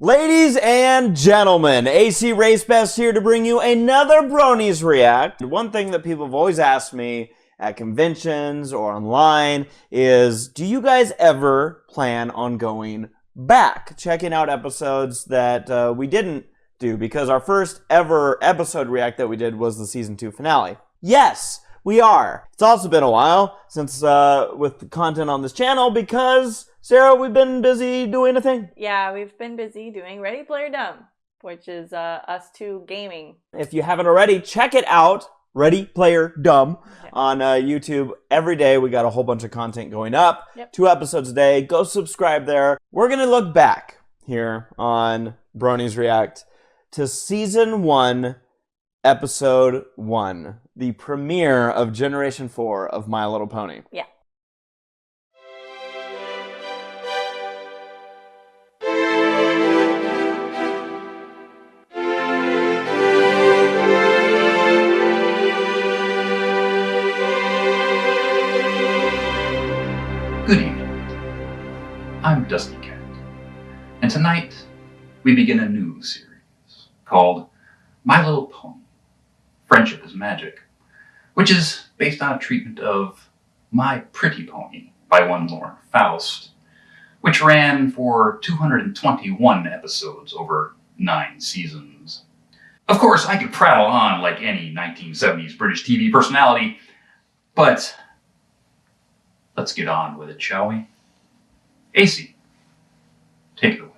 Ladies and gentlemen, ACRacebest here to bring you another Bronies React. One thing that people have always asked me at conventions or online is, do you guys ever plan on going back, checking out episodes that we didn't do? Because our first ever episode react that we did was the season 2 finale. Yes, we are. It's also been a while since with the content on this channel because, Sarah, we've been busy doing a thing. Yeah, we've been busy doing Ready Player Dumb, which is us two gaming. If you haven't already, check it out. Ready Player Dumb on YouTube every day. We got a whole bunch of content going up. 2 episodes a day. Go subscribe there. We're going to look back here on Bronies React to Season 1, Episode 1, the premiere of Generation 4 of My Little Pony. Yeah. Good evening. I'm Dusty Cat, and tonight we begin a new series called My Little Pony, Friendship is Magic, which is based on a treatment of My Pretty Pony by one Lauren Faust, which ran for 221 episodes over 9 seasons. Of course, I could prattle on like any 1970s British TV personality, but let's get on with it, shall we? AC, take it away.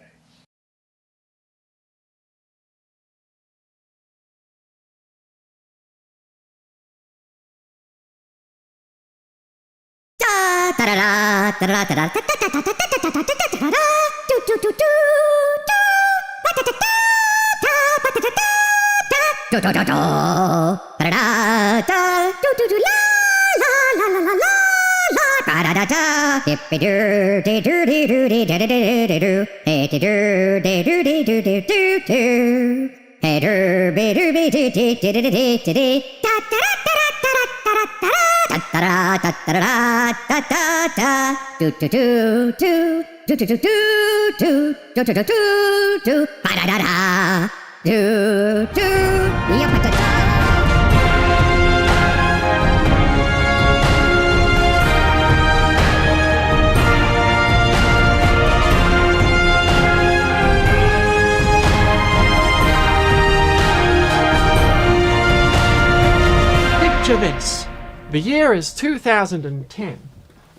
Picture this. The year is 2010.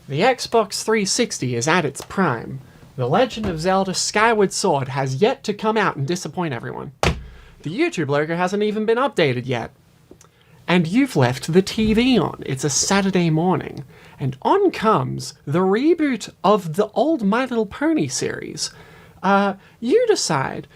The Xbox 360 is at its prime. The Legend of Zelda Skyward Sword has yet to come out and disappoint everyone. The YouTube logo hasn't even been updated yet. And you've left the TV on. It's a Saturday morning. And on comes the reboot of the old My Little Pony series. You decide,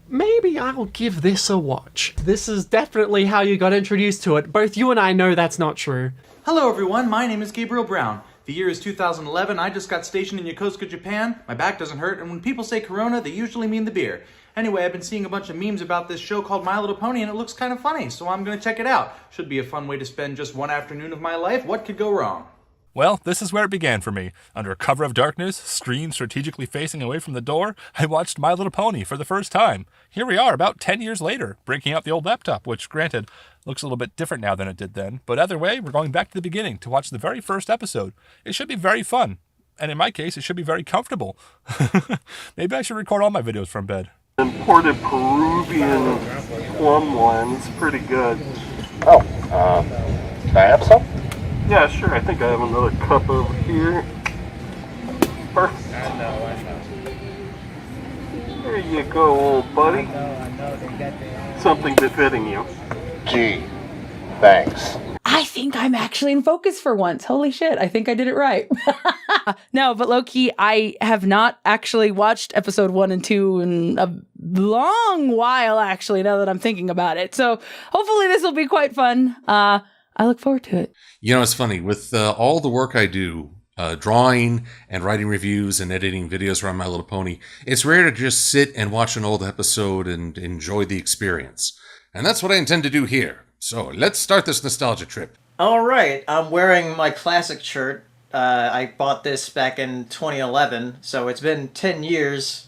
maybe I'll give this a watch. This is definitely how you got introduced to it. Both you and I know that's not true. Hello everyone, my name is Gabriel Brown. The year is 2011, I just got stationed in Yokosuka, Japan. My back doesn't hurt, and when people say Corona, they usually mean the beer. Anyway, I've been seeing a bunch of memes about this show called My Little Pony, and it looks kind of funny, so I'm gonna check it out. Should be a fun way to spend just one afternoon of my life. What could go wrong? Well, this is where it began for me. Under cover of darkness, screen strategically facing away from the door, I watched My Little Pony for the first time. Here we are, about 10 years later, breaking out the old laptop, which, granted, looks a little bit different now than it did then. But either way, we're going back to the beginning to watch the very first episode. It should be very fun. And in my case, it should be very comfortable. Maybe I should record all my videos from bed. Imported Peruvian plum wine. It's pretty good. Oh, can I have some? Yeah, sure. I think I have another cup over here. Perfect. I know. There you go, old buddy. Something befitting you. Gee, thanks. I think I'm actually in focus for once. Holy shit, I think I did it right. No, but low-key, I have not actually watched episode 1 and 2 in a long while, actually, now that I'm thinking about it. So hopefully this will be quite fun. I look forward to it. You know, it's funny. With all the work I do, drawing and writing reviews and editing videos around My Little Pony, it's rare to just sit and watch an old episode and enjoy the experience. And that's what I intend to do here. So let's start this nostalgia trip. All right, I'm wearing my classic shirt. I bought this back in 2011, so it's been 10 years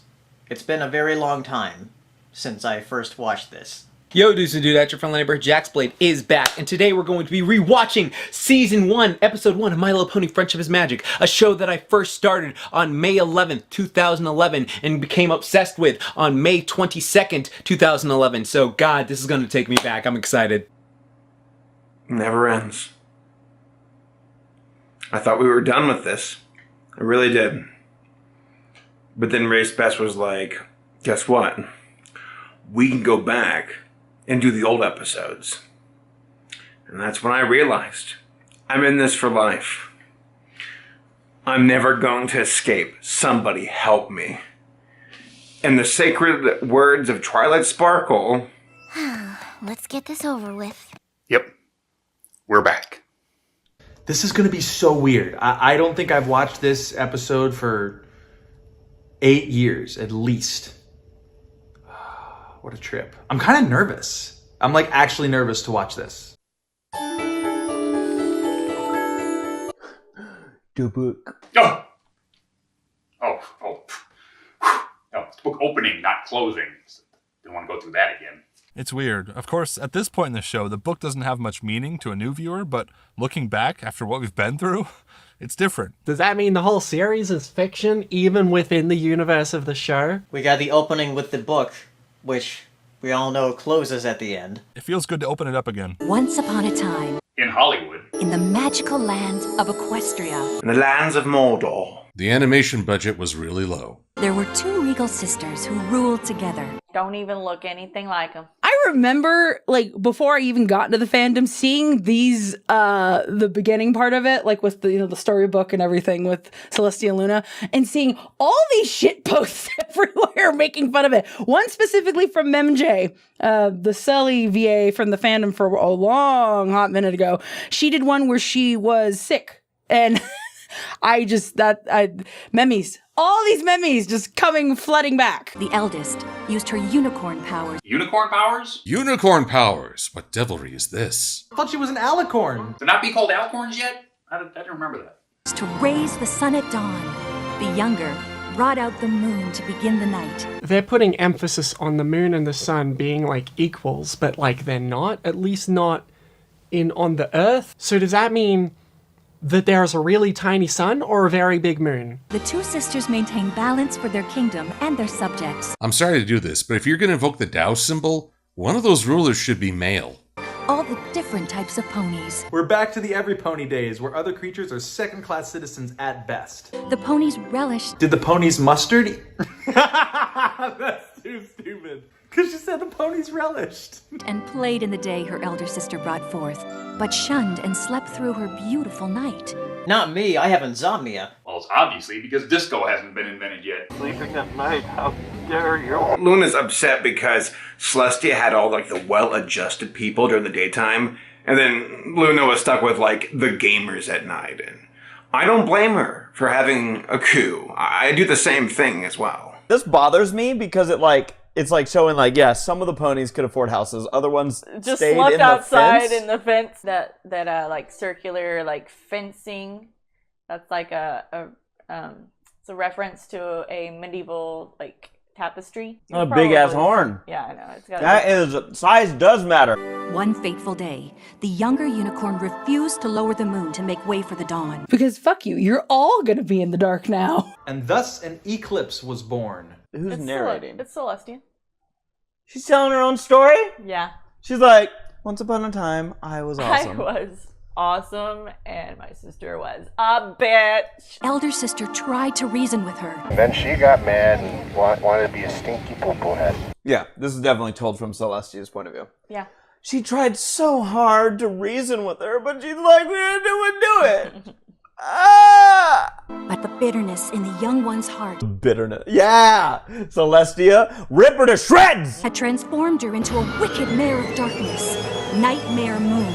It's been a very long time since I first watched this. Yo, dudes and dudettes, your friendly neighbor Jaxblade is back, and today we're going to be rewatching Season 1, Episode 1 of My Little Pony Friendship is Magic, a show that I first started on May 11th, 2011, and became obsessed with on May 22nd, 2011. So, God, this is going to take me back. I'm excited. Never ends. I thought we were done with this. I really did. But then ACRacebest was like, guess what? We can go back and do the old episodes. And that's when I realized I'm in this for life. I'm never going to escape. Somebody help me. In the sacred words of Twilight Sparkle, let's get this over with. Yep. We're back. This is going to be so weird. I don't think I've watched this episode for 8 years at least. What a trip. I'm kind of nervous. I'm like actually nervous to watch this. The book. Oh, it's book opening, not closing. Didn't want to go through that again. It's weird. Of course, at this point in the show, the book doesn't have much meaning to a new viewer, but looking back after what we've been through, it's different. Does that mean the whole series is fiction, even within the universe of the show? We got the opening with the book, which we all know closes at the end. It feels good to open it up again. Once upon a time, In Hollywood. in the magical land of Equestria, in the lands of Mordor. The animation budget was really low. there were two regal sisters who ruled together. Don't even look anything like them. I remember, like, before I even got into the fandom, seeing these, the beginning part of it, like with the, the storybook and everything with Celestia and Luna, and seeing all these shit posts everywhere making fun of it. One specifically from MJ, the Sully VA from the fandom for a long hot minute ago. She did one where she was sick, and memes. All these memes just coming flooding back. The eldest used her unicorn powers. Unicorn powers? Unicorn powers! What devilry is this? I thought she was an alicorn. To not be called alicorns yet? I didn't remember that. To raise the sun at dawn. The younger brought out the moon to begin the night. They're putting emphasis on the moon and the sun being like equals, but like they're not, at least not on the Earth. So does that mean that there's a really tiny sun or a very big moon? The two sisters maintain balance for their kingdom and their subjects. I'm sorry to do this, but if you're going to invoke the Tao symbol, one of those rulers should be male. All the different types of ponies. We're back to the Every Pony days, where other creatures are second-class citizens at best. The ponies relished. Did the ponies mustard? That's too stupid. Because she said the ponies relished. And played in the day her elder sister brought forth, but shunned and slept through her beautiful night. Not me, I have insomnia. Well, it's obviously because disco hasn't been invented yet. Sleeping at night, how dare you? Luna's upset because Celestia had all like the well-adjusted people during the daytime, and then Luna was stuck with like the gamers at night. And I don't blame her for having a coup. I do the same thing as well. This bothers me because it's like showing like, yeah, some of the ponies could afford houses, other ones Just stayed slept in the outside fence. in the fence. That like circular like fencing. That's like it's a reference to a medieval like tapestry. A big ass horn. Yeah, I know. It's got Size does matter. One fateful day, the younger unicorn refused to lower the moon to make way for the dawn. Because fuck you, you're all gonna be in the dark now. And thus an eclipse was born. Who's narrating? It's Celestia. She's telling her own story? Yeah. She's like, once upon a time, I was awesome. I was awesome, and my sister was a bitch. Elder sister tried to reason with her. And then she got mad and wanted to be a stinky poo-poo head. Yeah, this is definitely told from Celestia's point of view. Yeah. She tried so hard to reason with her, but she's like, we didn't do it. Ah! But the bitterness in the young one's heart Bitterness. Yeah! Celestia, rip her to shreds! had transformed her into a wicked mare of darkness, Nightmare Moon.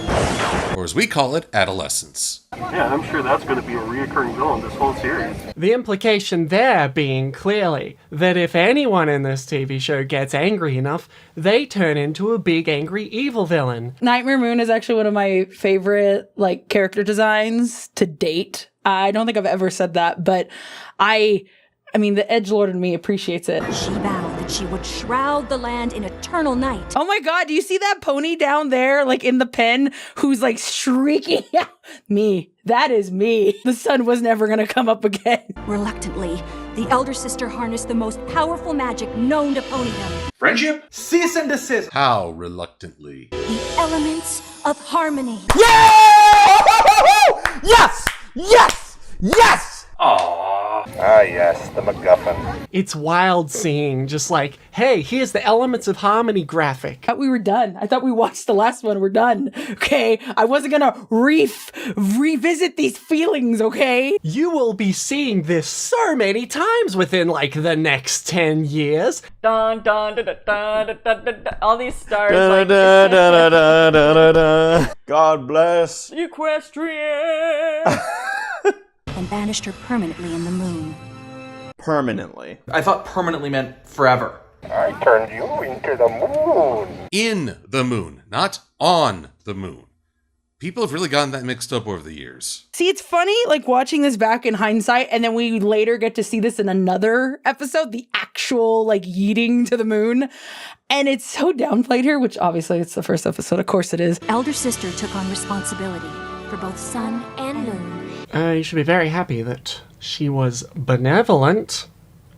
Or as we call it, adolescence. Yeah, I'm sure that's going to be a reoccurring villain this whole series. The implication there being clearly that if anyone in this TV show gets angry enough, they turn into a big angry evil villain. Nightmare Moon is actually one of my favorite like character designs to date. I don't think I've ever said that, but I I mean, the edgelord in me appreciates it. She vowed that she would shroud the land in eternal night. Oh my god, do you see that pony down there, like in the pen, who's like shrieking out? Me. That is me. The sun was never gonna come up again. Reluctantly, the elder sister harnessed the most powerful magic known to ponydom. Friendship? Cease and desist. How reluctantly? The elements of harmony. Yeah! Yes! Yes! Yes! Aww. Ah, yes, the MacGuffin. It's wild seeing just like, hey, here's the Elements of Harmony graphic. I thought we were done. I thought we watched the last one. We're done. Okay? I wasn't gonna revisit these feelings, okay? You will be seeing this so many times within like the next 10 years. Dun, dun, dun, dun, dun, dun, dun, dun, dun. All these stars Da, like da, da, da, da, da, da, da. God bless. Equestrian. And banished her permanently in the moon. Permanently. I thought permanently meant forever. I turned you into the moon. In the moon, not on the moon. People have really gotten that mixed up over the years. See, it's funny, like watching this back in hindsight, and then we later get to see this in another episode, the actual like yeeting to the moon. And it's so downplayed here, which obviously it's the first episode. Of course it is. Elder sister took on responsibility for both sun and moon. You should be very happy that she was benevolent.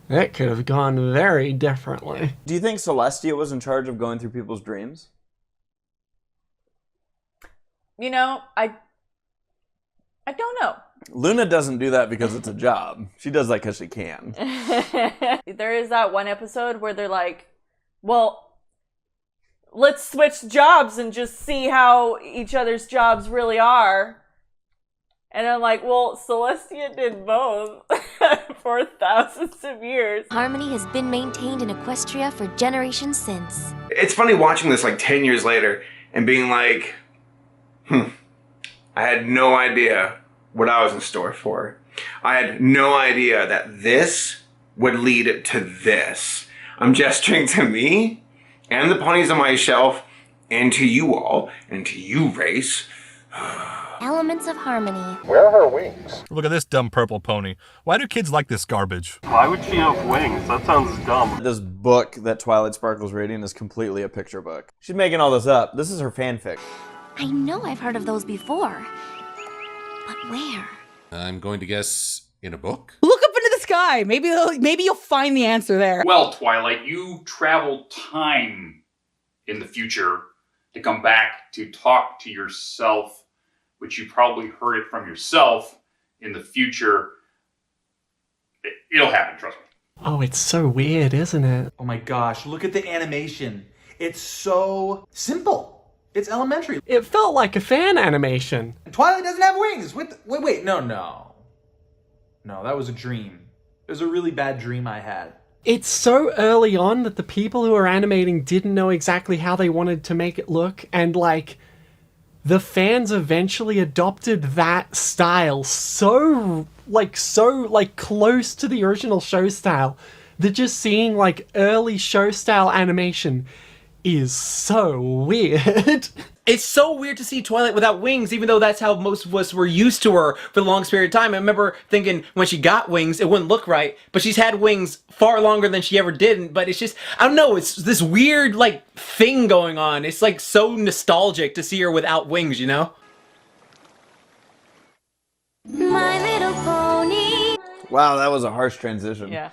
That could have gone very differently. Do you think Celestia was in charge of going through people's dreams? You know, I don't know. Luna doesn't do that because it's a job. She does that because she can. There is that one episode where they're like, well, let's switch jobs and just see how each other's jobs really are. And I'm like, well, Celestia did both for thousands of years. Harmony has been maintained in Equestria for generations since. It's funny watching this like 10 years later and being like, I had no idea what I was in store for. I had no idea that this would lead to this. I'm gesturing to me and the ponies on my shelf and to you all and to you, race. Elements of Harmony. Where are her wings? Look at this dumb purple pony. Why do kids like this garbage? Why would she have wings? That sounds dumb. This book that Twilight Sparkle's reading is completely a picture book. She's making all this up. This is her fanfic. I know I've heard of those before. But where? I'm going to guess in a book? Look up into the sky. Maybe you'll find the answer there. Well, Twilight, you travel time in the future to come back to talk to yourself, which you probably heard it from yourself in the future. It'll happen, trust me. Oh, it's so weird, isn't it? Oh my gosh, look at the animation. It's so simple. It's elementary. It felt like a fan animation. Twilight doesn't have wings. Wait, no. No, that was a dream. It was a really bad dream I had. It's so early on that the people who are animating didn't know exactly how they wanted to make it look, and like the fans eventually adopted that style so close to the original show style that just seeing like early show style animation is so weird. It's so weird to see Twilight without wings, even though that's how most of us were used to her for the longest period of time. I remember thinking when she got wings, it wouldn't look right, but she's had wings far longer than she ever did. But it's just, I don't know, it's this weird, like, thing going on. It's, like, so nostalgic to see her without wings, you know? My Little Pony. Wow, that was a harsh transition. Yeah.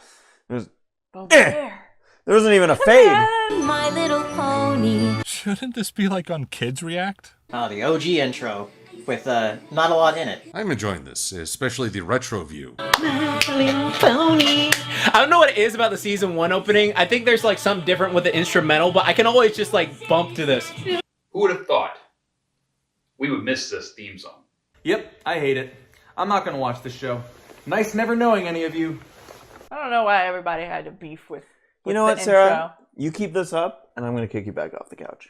There wasn't even a fade. My Little Pony. Shouldn't this be like on Kids React? The OG intro with not a lot in it. I'm enjoying this, especially the retro view. My Little Pony. I don't know what it is about the season 1 opening. I think there's like something different with the instrumental, but I can always just like bump to this. Who would have thought we would miss this theme song? Yep, I hate it. I'm not gonna watch this show. Nice never knowing any of you. I don't know why everybody had to beef with You know the what, Sarah? intro. You keep this up, and I'm going to kick you back off the couch.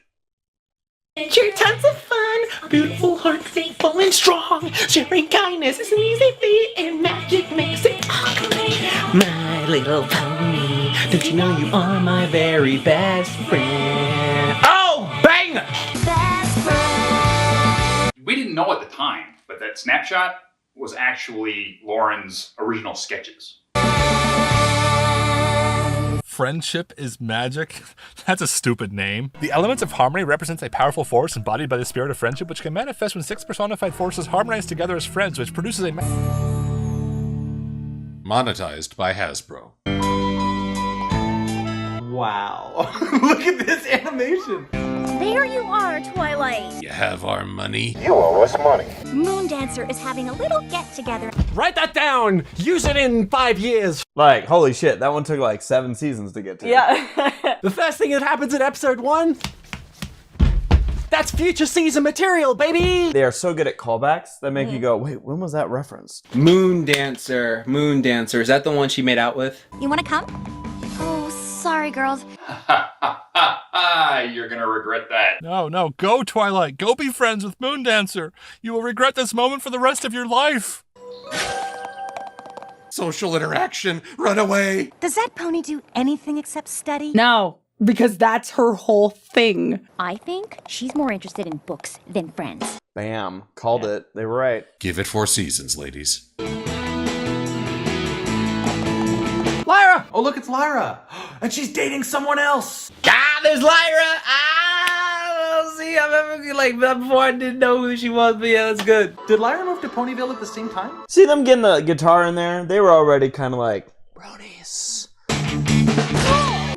Adventure, tons of fun, beautiful heart, faithful and strong. Sharing kindness is an easy feat, and magic makes it all. My little pony, don't you know you are my very best friend? Oh, bang! Best friend. We didn't know at the time, but that snapshot was actually Lauren's original sketches. Friendship is magic? That's a stupid name. The elements of harmony represents a powerful force embodied by the spirit of friendship, which can manifest when 6 personified forces harmonize together as friends, which produces a... Monetized by Hasbro. Wow. Look at this animation. There you are, Twilight. You have our money. You owe us money. Moondancer is having a little get-together. Write that down! Use it in 5 years! Like, holy shit, that one took like 7 seasons to get to. Yeah. The first thing that happens in episode 1, that's future season material, baby! They are so good at callbacks that make you go, wait, when was that referenced? Moondancer. Moondancer. Is that the one she made out with? You wanna come? Oh, sorry, girls. You're gonna regret that. No, go Twilight. Go be friends with Moondancer. You will regret this moment for the rest of your life. Social interaction. Run away. Does that pony do anything except study? No, because that's her whole thing. I think she's more interested in books than friends. Bam. Called it. They were right. Give it 4 seasons, ladies. Lyra! Oh, look, it's Lyra. And she's dating someone else. Ah, there's Lyra! Ah, see, I remember like before I didn't know who she was, but yeah, that's good. Did Lyra move to Ponyville at the same time? See them getting the guitar in there? They were already kind of like, Bronies.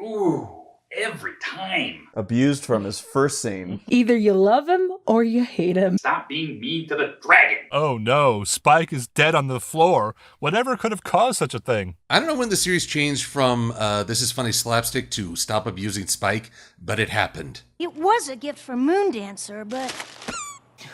Ooh, every time. Abused from his first scene. Either you love him or you hate him. Stop being mean to the dragon. Oh no, Spike is dead on the floor. Whatever could have caused such a thing? I don't know when the series changed from this is funny slapstick to stop abusing Spike, but it happened. It was a gift for Moondancer, but...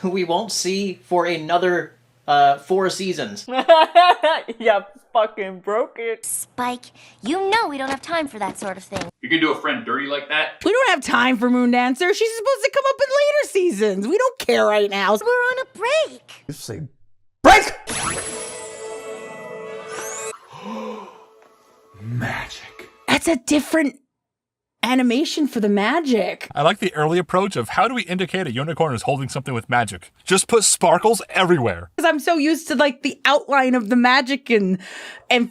We won't see for another 4 seasons. Yeah, fucking broke it. Spike, you know we don't have time for that sort of thing. You can do a friend dirty like that? We don't have time for Moondancer. She's supposed to come up in later seasons. We don't care right now. We're on a break. You say, break! Magic. That's a different animation for the magic. I like the early approach of how do we indicate a unicorn is holding something with magic? Just put sparkles everywhere. Because I'm so used to like the outline of the magic and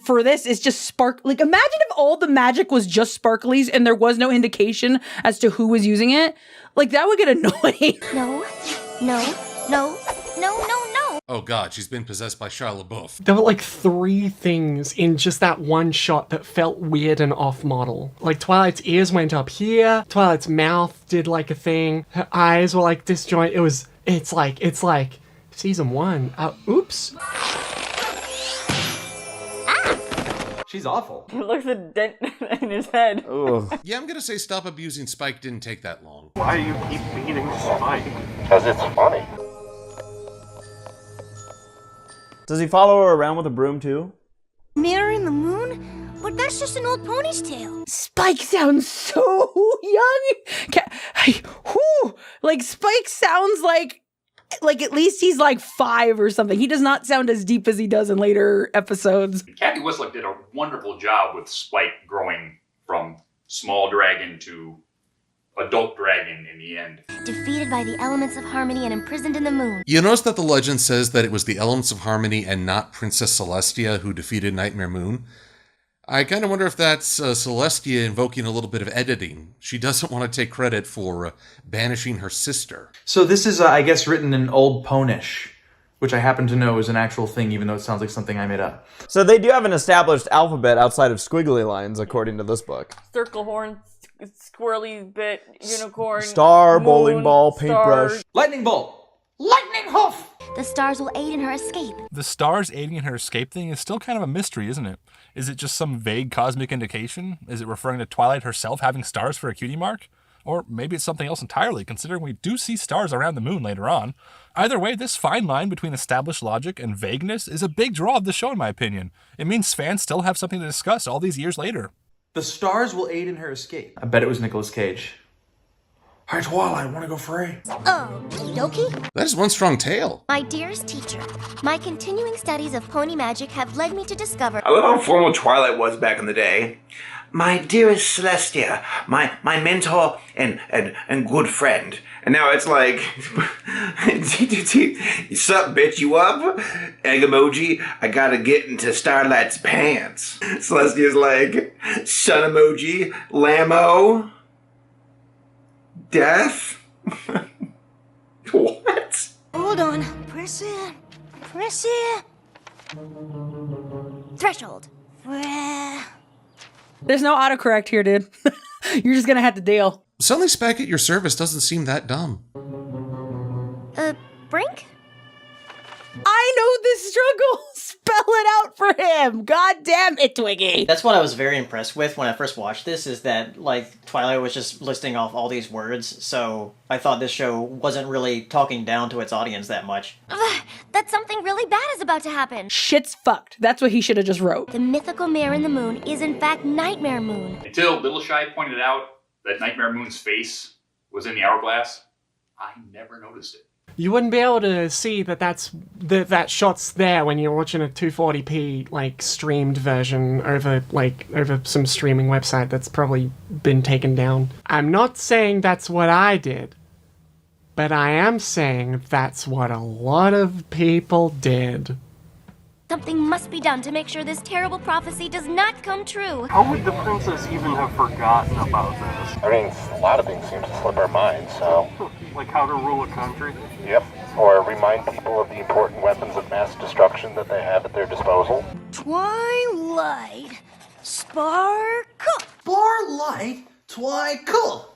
for this it's just like imagine if all the magic was just sparklies and there was no indication as to who was using it. Like that would get annoying. No. Oh god, she's been possessed by Shia LaBeouf. There were like 3 things in just that one shot that felt weird and off model. Like Twilight's ears went up here, Twilight's mouth did like a thing, her eyes were like disjointed. It's like season 1. Oops. She's awful. It looks a dent in his head. Ugh. Yeah, I'm gonna say stop abusing Spike didn't take that long. Why do you keep beating Spike? Because it's funny. Does he follow her around with a broom too? Mirroring the moon? But that's just an old pony's tail. Spike sounds so young. Like Spike sounds like at least he's like 5 or something. He does not sound as deep as he does in later episodes. Kathy Whistler did a wonderful job with Spike growing from small dragon to adult dragon in the end. Defeated by the elements of harmony and imprisoned in the moon. You notice that the legend says that it was the elements of harmony and not Princess Celestia who defeated Nightmare Moon. I kind of wonder if that's Celestia invoking a little bit of editing. She doesn't want to take credit for banishing her sister. So this is, I guess, written in Old Ponish, which I happen to know is an actual thing, even though it sounds like something I made up. So they do have an established alphabet outside of squiggly lines, according to this book. Circle horn, squirrely bit, unicorn. Star, moon, bowling ball, paintbrush. stars. Lightning bolt! Lightning hoof! The stars will aid in her escape. The stars aiding in her escape thing is still kind of a mystery, isn't it? Is it just some vague cosmic indication? Is it referring to Twilight herself having stars for a cutie mark? Or maybe it's something else entirely, considering we do see stars around the moon later on. Either way, this fine line between established logic and vagueness is a big draw of the show, in my opinion. It means fans still have something to discuss all these years later. The stars will aid in her escape. I bet it was Nicolas Cage. Hi, Twilight, want to go free? Oh, okie That is one strong tale. My dearest teacher, my continuing studies of pony magic have led me to discover... I love how formal Twilight was back in the day. my dearest Celestia, my mentor and good friend. And now it's like, sup, bitch, you up? Egg emoji, I gotta get into Starlight's pants. Celestia's like, sun emoji, Lammo, death? What? Hold on. Press it. Press it. Threshold. There's no autocorrect here, dude. You're just gonna have to deal. Suddenly Spike at your service doesn't seem that dumb. Brink? I know this struggle. Spell it out for him. God damn it, Twiggy. That's what I was very impressed with when I first watched this, is that, like, Twilight was just listing off all these words, so I thought this show wasn't really talking down to its audience that much. That something really bad is about to happen. Shit's fucked. That's what he should have just wrote. The mythical mare in the moon is in fact Nightmare Moon. Until Little Shy pointed out that Nightmare Moon's face was in the hourglass, I never noticed it. You wouldn't be able to see that shot's there when you're watching a 240p like streamed version over some streaming website that's probably been taken down. I'm not saying that's what I did, but I am saying that's what a lot of people did. Something must be done to make sure this terrible prophecy does not come true. How would the princess even have forgotten about this? I mean, a lot of things seem to slip our minds, so... Like how to rule a country? Yep. Or remind people of the important weapons of mass destruction that they have at their disposal. Twilight. Sparkle. Starlight, Twinkle.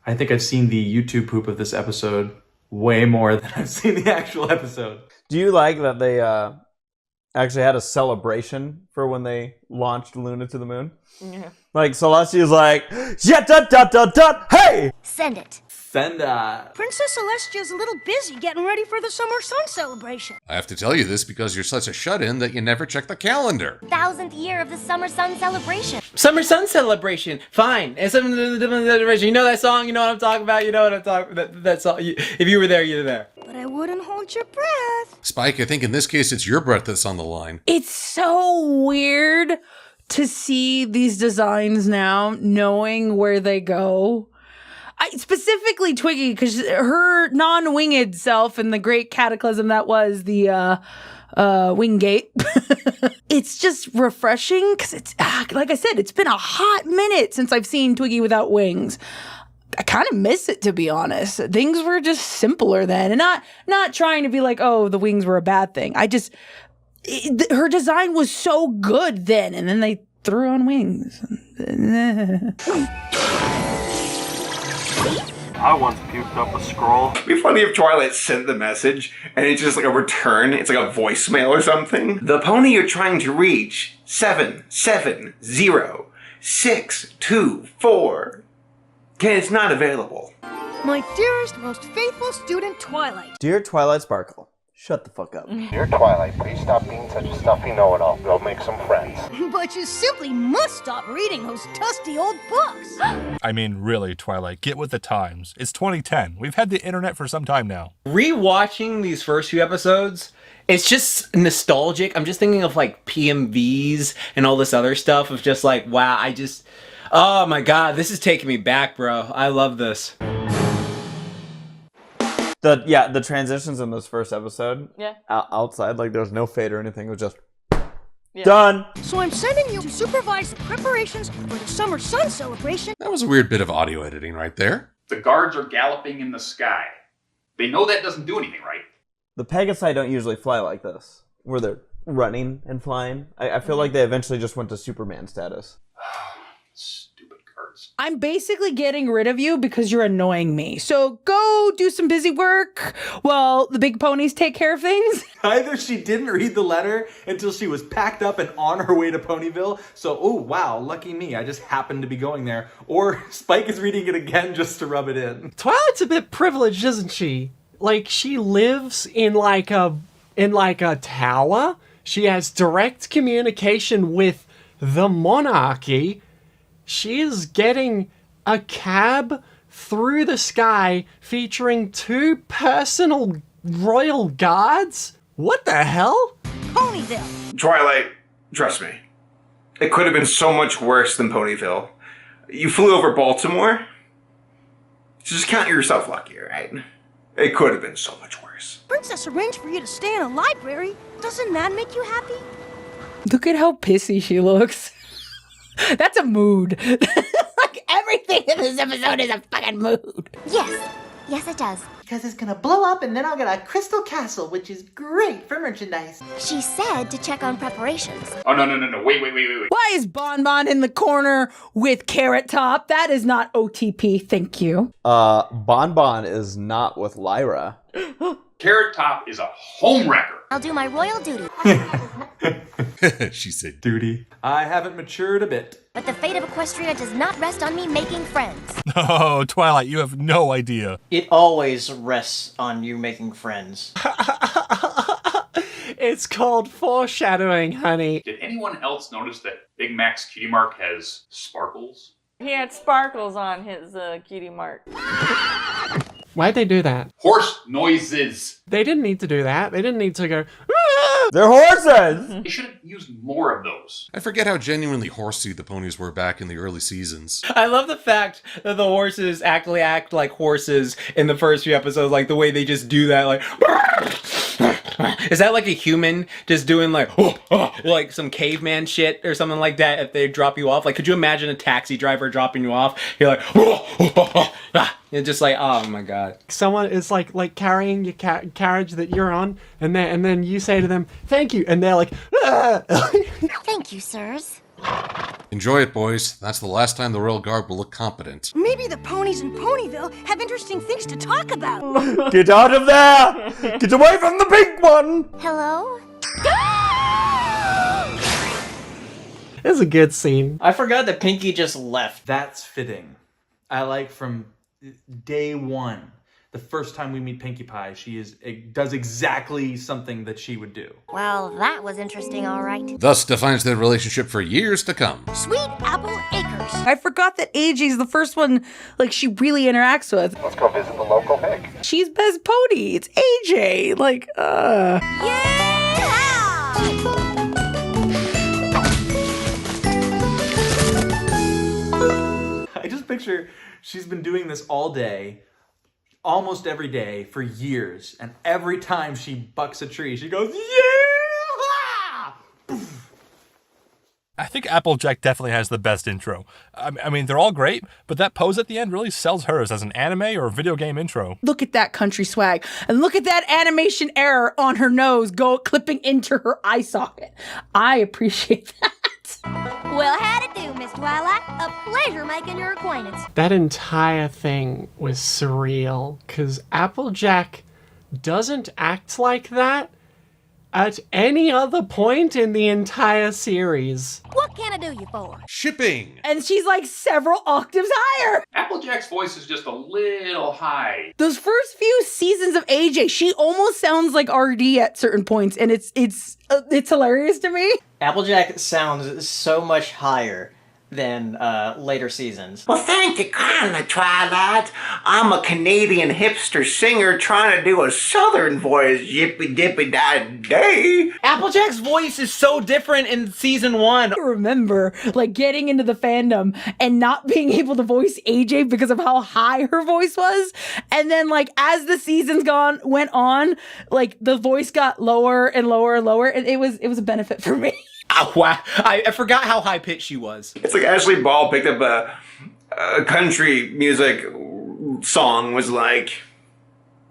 I think I've seen the YouTube poop of this episode way more than I've seen the actual episode. Do you like that they actually had a celebration for when they launched Luna to the moon? Yeah. Like, Celestia's like, yeah, dot, dot, dot, dot, hey! Send it. Send that. Princess Celestia's a little busy getting ready for the summer sun celebration. I have to tell you this because you're such a shut-in that you never check the calendar. 1000th year of the summer sun celebration. Summer sun celebration. Fine. And some celebration. You know that song? You know what I'm talking about? You know what I'm talking about? That song. If you were there, you're there. But I wouldn't hold your breath. Spike, I think in this case it's your breath that's on the line. It's so weird to see these designs now, knowing where they go. Specifically Twiggy, because her non-winged self and the great cataclysm that was the Wingate. It's just refreshing because it's, like I said, it's been a hot minute since I've seen Twiggy without wings. I kind of miss it, to be honest. Things were just simpler then, and not trying to be like, oh, the wings were a bad thing. Her design was so good then, and then they threw on wings. I once puked up a scroll. It'd be funny if Twilight sent the message and it's just like a return. It's like a voicemail or something. The pony you're trying to reach, 770-624. It's not available. My dearest, most faithful student, Twilight. Dear Twilight Sparkle, shut the fuck up. Dear Twilight, please stop being such a stuffy know-it-all. Go make some friends. But you simply must stop reading those dusty old books. I mean, really, Twilight, get with the times. It's 2010. We've had the internet for some time now. Rewatching these first few episodes, it's just nostalgic. I'm just thinking of like PMVs and all this other stuff of just like, wow, oh my god, this is taking me back, bro. I love this. The transitions in this first episode. Yeah. Outside, like there's no fade or anything. It was just done. So I'm sending you to supervise the preparations for the summer sun celebration. That was a weird bit of audio editing right there. The guards are galloping in the sky. They know that doesn't do anything, right? The Pegasi don't usually fly like this, where they're running and flying. I feel like they eventually just went to Superman status. I'm basically getting rid of you because you're annoying me. So go do some busy work while the big ponies take care of things. Either she didn't read the letter until she was packed up and on her way to Ponyville. So, oh wow, lucky me. I just happened to be going there. Or Spike is reading it again just to rub it in. Twilight's a bit privileged, isn't she? Like, she lives in like a tower. She has direct communication with the monarchy. She is getting a cab through the sky featuring 2 personal royal guards? What the hell? Ponyville. Twilight, trust me. It could have been so much worse than Ponyville. You flew over Baltimore? Just count yourself lucky, right? It could have been so much worse. Princess arranged for you to stay in a library. Doesn't that make you happy? Look at how pissy she looks. That's a mood. Like everything in this episode is a fucking mood. Yes. Yes, it does. Because it's gonna blow up and then I'll get a crystal castle, which is great for merchandise. She said to check on preparations. Oh, no. Wait. Why is Bon Bon in the corner with Carrot Top? That is not OTP, thank you. Bon Bon is not with Lyra. Carrot Top is a home wrecker. I'll do my royal duty. She said duty. I haven't matured a bit. But the fate of Equestria does not rest on me making friends. Oh, Twilight, you have no idea. It always rests on you making friends. It's called foreshadowing, honey. Did anyone else notice that Big Mac's cutie mark has sparkles? He had sparkles on his cutie mark. Why'd they do that? Horse noises. They didn't need to do that. They didn't need to go, they're horses! They should have used more of those. I forget how genuinely horsey the ponies were back in the early seasons. I love the fact that the horses actually act like horses in the first few episodes, like the way they just do that, like... Is that like a human just doing like some caveman shit or something like that if they drop you off? Like, could you imagine a taxi driver dropping you off? You're like... It's just like, oh my god. Someone is like carrying your carriage that you're on, and then you say to them, thank you, and they're like, Thank you, sirs. Enjoy it, boys. That's the last time the Royal Guard will look competent. Maybe the ponies in Ponyville have interesting things to talk about. Get out of there! Get away from the pink one! Hello? It's a good scene. I forgot that Pinky just left. That's fitting. I like from day one, the first time we meet Pinkie Pie, does exactly something that she would do. Well, that was interesting, all right. Thus defines their relationship for years to come. Sweet Apple Acres. I forgot that AJ's the first one, like, she really interacts with. Let's go visit the local pig. She's best pony. It's AJ. Like, I just picture she's been doing this all day, almost every day for years, and every time she bucks a tree, she goes, yeah! I think Applejack definitely has the best intro. I mean, they're all great, but that pose at the end really sells hers as an anime or video game intro. Look at that country swag. And look at that animation error on her nose clipping into her eye socket. I appreciate that. Well, how'd it do, Miss Twilight? A pleasure making your acquaintance. That entire thing was surreal, because Applejack doesn't act like that at any other point in the entire series. What can I do you for? Shipping! And she's like several octaves higher. Applejack's voice is just a little high. Those first few seasons of AJ, she almost sounds like RD at certain points, and it's hilarious to me. Applejack sounds so much higher than later seasons. Well, thank you kindly, Twilight. I'm a Canadian hipster singer trying to do a southern voice, yippee-dippee-di-day. Applejack's voice is so different in season 1. I remember, like, getting into the fandom and not being able to voice AJ because of how high her voice was. And then, like, as the seasons went on, like, the voice got lower and lower and lower, and it was a benefit for me. Oh, wow. I forgot how high-pitched she was. It's like Ashley Ball picked up a country music song, was like,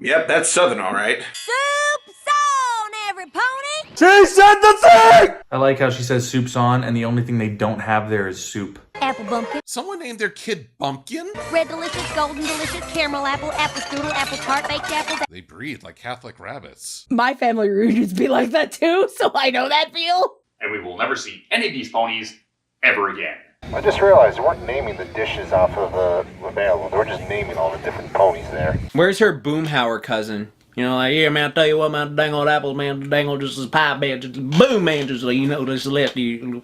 yep, that's Southern, all right. Soup's on, every pony! She said the thing! I like how she says soup's on, and the only thing they don't have there is soup. Apple bumpkin. Someone named their kid Bumpkin? Red delicious, golden delicious, caramel apple, apple strudel, apple tart, baked apples. They breed like Catholic rabbits. My family reunions be like that too, so I know that feel. And we will never see any of these ponies ever again. I just realized they weren't naming the dishes off of the available. They were just naming all the different ponies there. Where's her Boomhauer cousin? You know, like, yeah, man, I'll tell you what, man, the dang old apples, man, the dang old just as pie, man, just boom, man, just like, you know, just left you.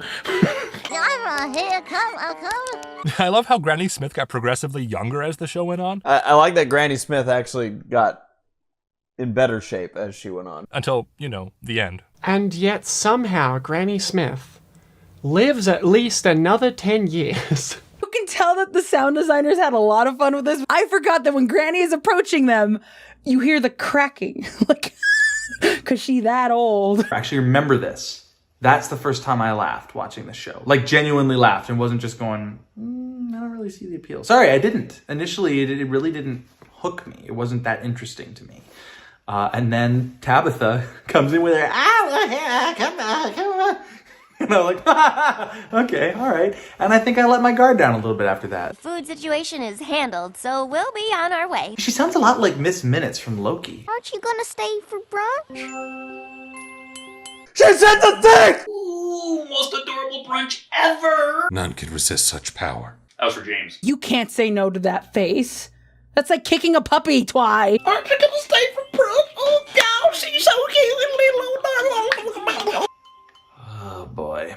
I love how Granny Smith got progressively younger as the show went on. I like that Granny Smith actually got in better shape as she went on. Until, you know, the end. And yet somehow Granny Smith lives at least another 10 years. You can tell that the sound designers had a lot of fun with this. I forgot that when Granny is approaching them, you hear the cracking. Like, because she that old. I actually remember this. That's the first time I laughed watching the show. Like, genuinely laughed and wasn't just going, I don't really see the appeal. Sorry, I didn't. Initially, it really didn't hook me. It wasn't that interesting to me. And then Tabitha comes in with her, come on. And I'm like, okay, all right. And I think I let my guard down a little bit after that. The food situation is handled, so we'll be on our way. She sounds a lot like Miss Minutes from Loki. Aren't you gonna stay for brunch? She said the thing! Ooh, most adorable brunch ever! None can resist such power. That was for James. You can't say no to that face. That's like kicking a puppy, Twy. Aren't you gonna stay for brunch? Oh, God, she's so cute. Oh, boy.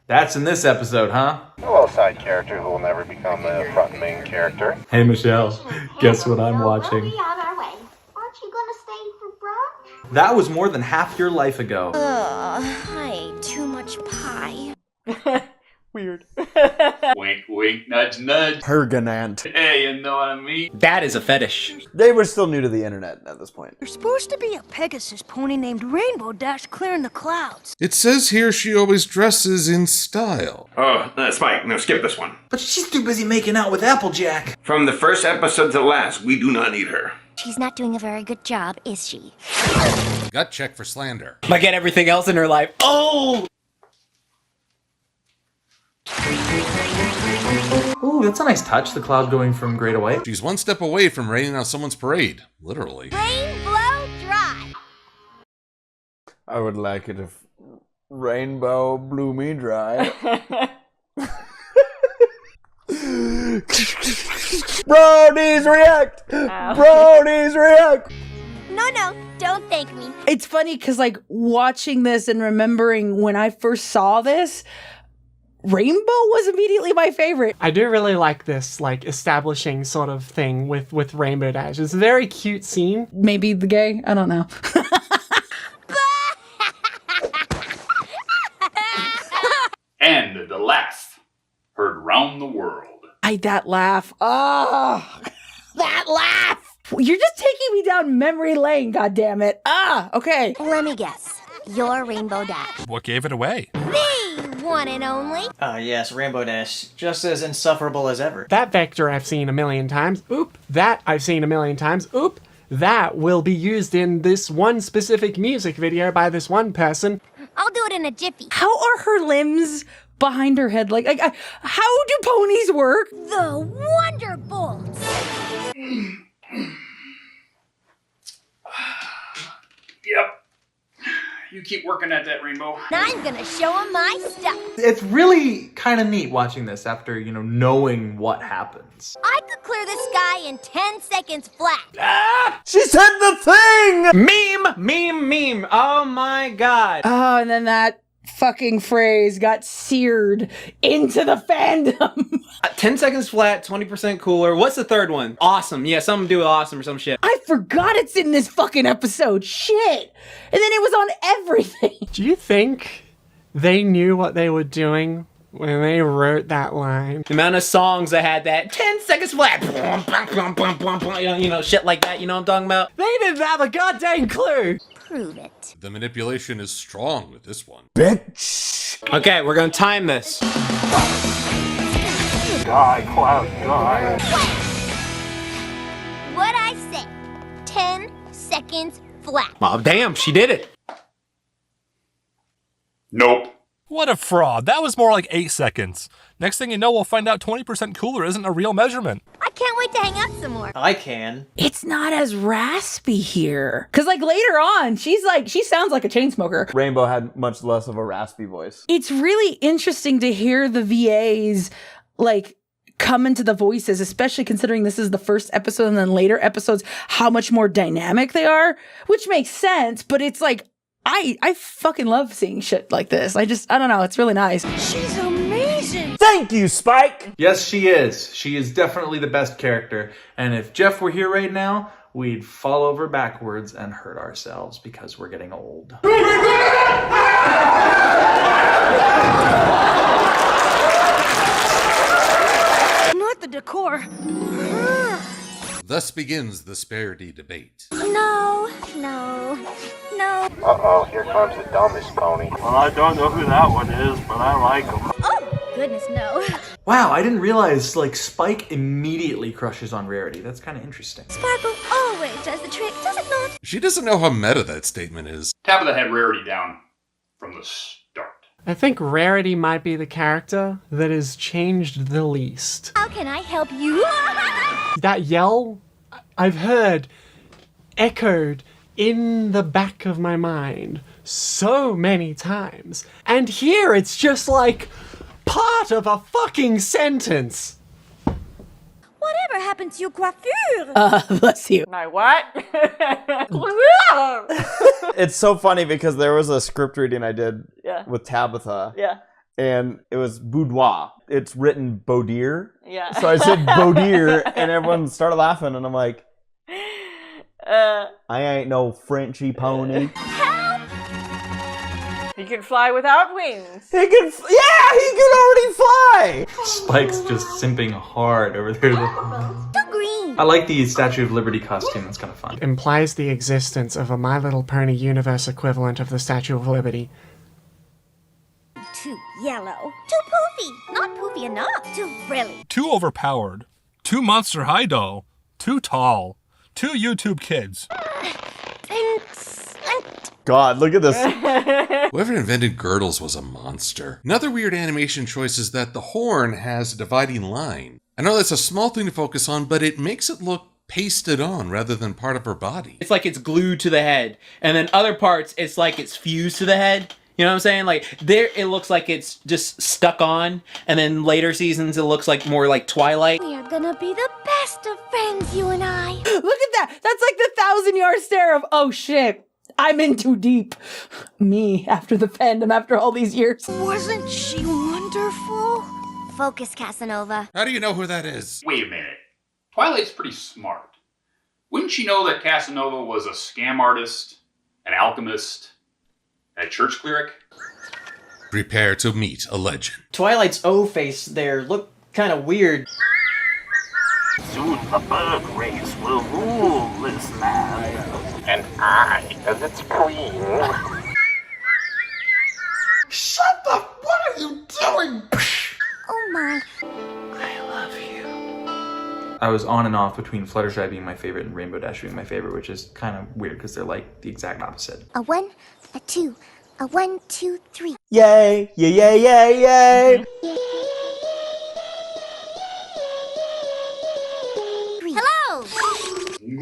That's in this episode, huh? A little side character who will never become the front main character. Hey, Michelle. Guess what I'm watching? We'll be on our way. Aren't you gonna stay for brunch? That was more than half your life ago. I ate too much pie. Weird. Wink, wink, nudge, nudge. Pergonant. Hey, you know what I mean? That is a fetish. They were still new to the internet at this point. There's supposed to be a Pegasus pony named Rainbow Dash clearing the clouds. It says here she always dresses in style. Oh, Spike, no, skip this one. But she's too busy making out with Applejack. From the first episode to the last, we do not need her. She's not doing a very good job, is she? Gut check for slander. Like at everything else in her life. Oh! Ooh, that's a nice touch, the cloud going from gray to white. She's one step away from raining on someone's parade. Literally. Rain, blow, dry. I would like it if rainbow blew me dry. Bronies react! Ow. Bronies react! No, don't thank me. It's funny because, like, watching this and remembering when I first saw this, Rainbow was immediately my favorite. I do really like this, like, establishing sort of thing with Rainbow Dash. It's a very cute scene. Maybe the gay? I don't know. And the laugh heard round the world. That laugh. Oh, that laugh. You're just taking me down memory lane, goddammit. Okay. Let me guess. You're Rainbow Dash. What gave it away? The one and only. Yes, Rainbow Dash. Just as insufferable as ever. That vector I've seen a million times. Oop. That I've seen a million times. Oop. That will be used in this one specific music video by this one person. I'll do it in a jiffy. How are her limbs behind her head? Like how do ponies work? The Wonderbolts. Yep. You keep working at that, Rainbow. I'm gonna show them my stuff. It's really kind of neat watching this after, knowing what happens. I could clear the sky in 10 seconds flat. She said the thing! Meme. Oh my God. Oh, and then that fucking phrase got seared into the fandom. 10 seconds flat, 20% cooler. What's the third one? Awesome. Yeah, something to do with awesome or some shit. I forgot it's in this fucking episode. Shit. And then it was on everything. Do you think they knew what they were doing when they wrote that line? The amount of songs that had that 10 seconds flat. Shit like that. You know what I'm talking about? They didn't have a goddamn clue. Prove it. The manipulation is strong with this one. Bitch! Okay, we're gonna time this. Die, Cloud, die. What I say? 10 seconds flat. Oh, damn, she did it. Nope. What a fraud. That was more like 8 seconds. Next thing you know, we'll find out 20% cooler isn't a real measurement. I can't wait to hang out some more. I can. It's not as raspy here. Cause like later on, she sounds like a chain smoker. Rainbow had much less of a raspy voice. It's really interesting to hear the VAs like come into the voices, especially considering this is the first episode and then later episodes, how much more dynamic they are, which makes sense, but it's like, I fucking love seeing shit like this. I don't know. It's really nice. She's amazing. Thank you, Spike. Yes, she is. She is definitely the best character. And if Jeff were here right now, we'd fall over backwards and hurt ourselves because we're getting old. Not the decor. Thus begins the Sparity debate. No, no, no. Uh-oh, here comes the dumbest pony. Well, I don't know who that one is, but I like him. Oh, goodness, no. Wow, I didn't realize, like, Spike immediately crushes on Rarity. That's kind of interesting. Sparkle always does the trick, does it not? She doesn't know how meta that statement is. Tabitha had Rarity down from the start. I think Rarity might be the character that has changed the least. How can I help you? That yell I've heard echoed in the back of my mind so many times. And here it's just like part of a fucking sentence. Whatever happened to your coiffure? Bless you. My what? It's so funny because there was a script reading I did Yeah. with Tabitha. Yeah. And it was boudoir. It's written Boudier. Yeah. So I said Boudier, and everyone started laughing, and I'm like, I ain't no Frenchy pony. He can fly without wings. He can already fly! Spike's just simping hard over there. Green. I like the Statue of Liberty costume. That's kind of fun. Implies the existence of a My Little Pony universe equivalent of the Statue of Liberty. Too yellow. Too poofy. Not poofy enough. Too frilly. Too overpowered. Too Monster High doll. Too tall. Too YouTube kids. God, look at this. Whoever invented girdles was a monster. Another weird animation choice is that the horn has a dividing line. I know that's a small thing to focus on, but it makes it look pasted on rather than part of her body. It's like it's glued to the head. And then other parts, it's like it's fused to the head. You know what I'm saying? Like, there, it looks like it's just stuck on. And then later seasons, it looks like more like Twilight. We are gonna be the best of friends, you and I. Look at that. That's like the 1,000-yard stare of, oh shit, I'm in too deep. Me, after the fandom, after all these years. Wasn't she wonderful? Focus, Casanova. How do you know who that is? Wait a minute. Twilight's pretty smart. Wouldn't she know that Casanova was a scam artist, an alchemist, and a church cleric? Prepare to meet a legend. Twilight's O face there looked kind of weird. Soon the bird race will rule this land. And I, as its queen. Shut the... What are you doing? Oh my. I was on and off between Fluttershy being my favorite and Rainbow Dash being my favorite, which is kind of weird because they're like the exact opposite. A 1, a 2, a 1, 2, 3. Yay, yay, yay, yay, yay. Hello!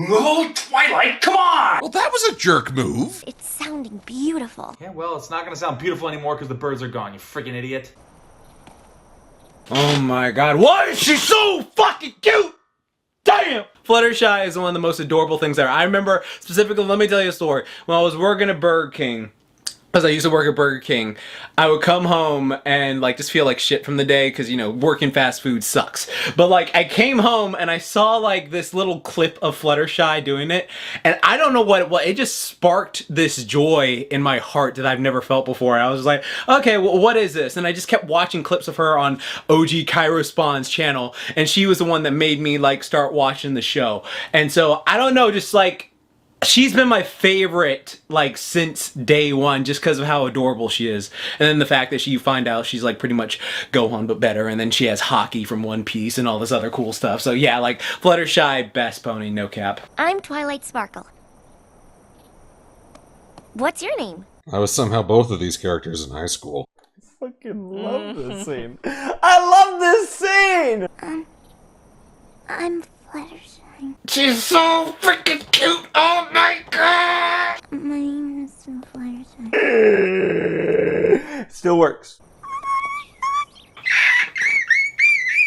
Oh, Twilight, come on! Well, that was a jerk move. It's sounding beautiful. Yeah, well, it's not going to sound beautiful anymore because the birds are gone, you freaking idiot. Oh my god, why is she so fucking cute? Damn! Fluttershy is one of the most adorable things ever. I remember specifically, let me tell you a story. When I was working at Burger King, because I used to work at Burger King, I would come home and like just feel like shit from the day because, you know, working fast food sucks. But like I came home and I saw like this little clip of Fluttershy doing it, and I don't know what it just sparked this joy in my heart that I've never felt before. And I was like, okay, well, what is this? And I just kept watching clips of her on OG Cairo Spawn's channel, and she was the one that made me like start watching the show. And so I don't know, just like she's been my favorite, like, since day one, just because of how adorable she is. And then the fact that you find out she's, like, pretty much Gohan, but better. And then she has Hockey from One Piece and all this other cool stuff. So, yeah, like, Fluttershy, best pony, no cap. I'm Twilight Sparkle. What's your name? I was somehow both of these characters in high school. I fucking love this scene. I love this scene! I'm Fluttershy. She's so freaking cute! Oh my god! My name is Fluttershy. Still works.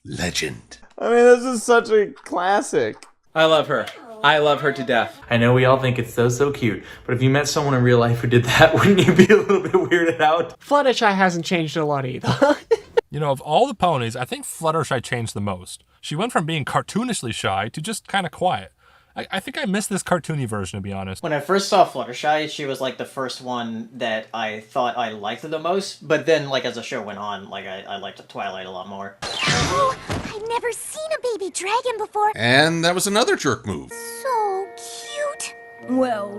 Legend. I mean, this is such a classic. I love her. I love her to death. I know we all think it's so cute, but if you met someone in real life who did that, wouldn't you be a little bit weirded out? Fluttershy hasn't changed a lot either. You know, of all the ponies, I think Fluttershy changed the most. She went from being cartoonishly shy to just kind of quiet. I think I missed this cartoony version, to be honest. When I first saw Fluttershy, she was like the first one that I thought I liked the most, but then like as the show went on, like I liked Twilight a lot more. Oh, I've never seen a baby dragon before. And that was another jerk move. So cute. Well.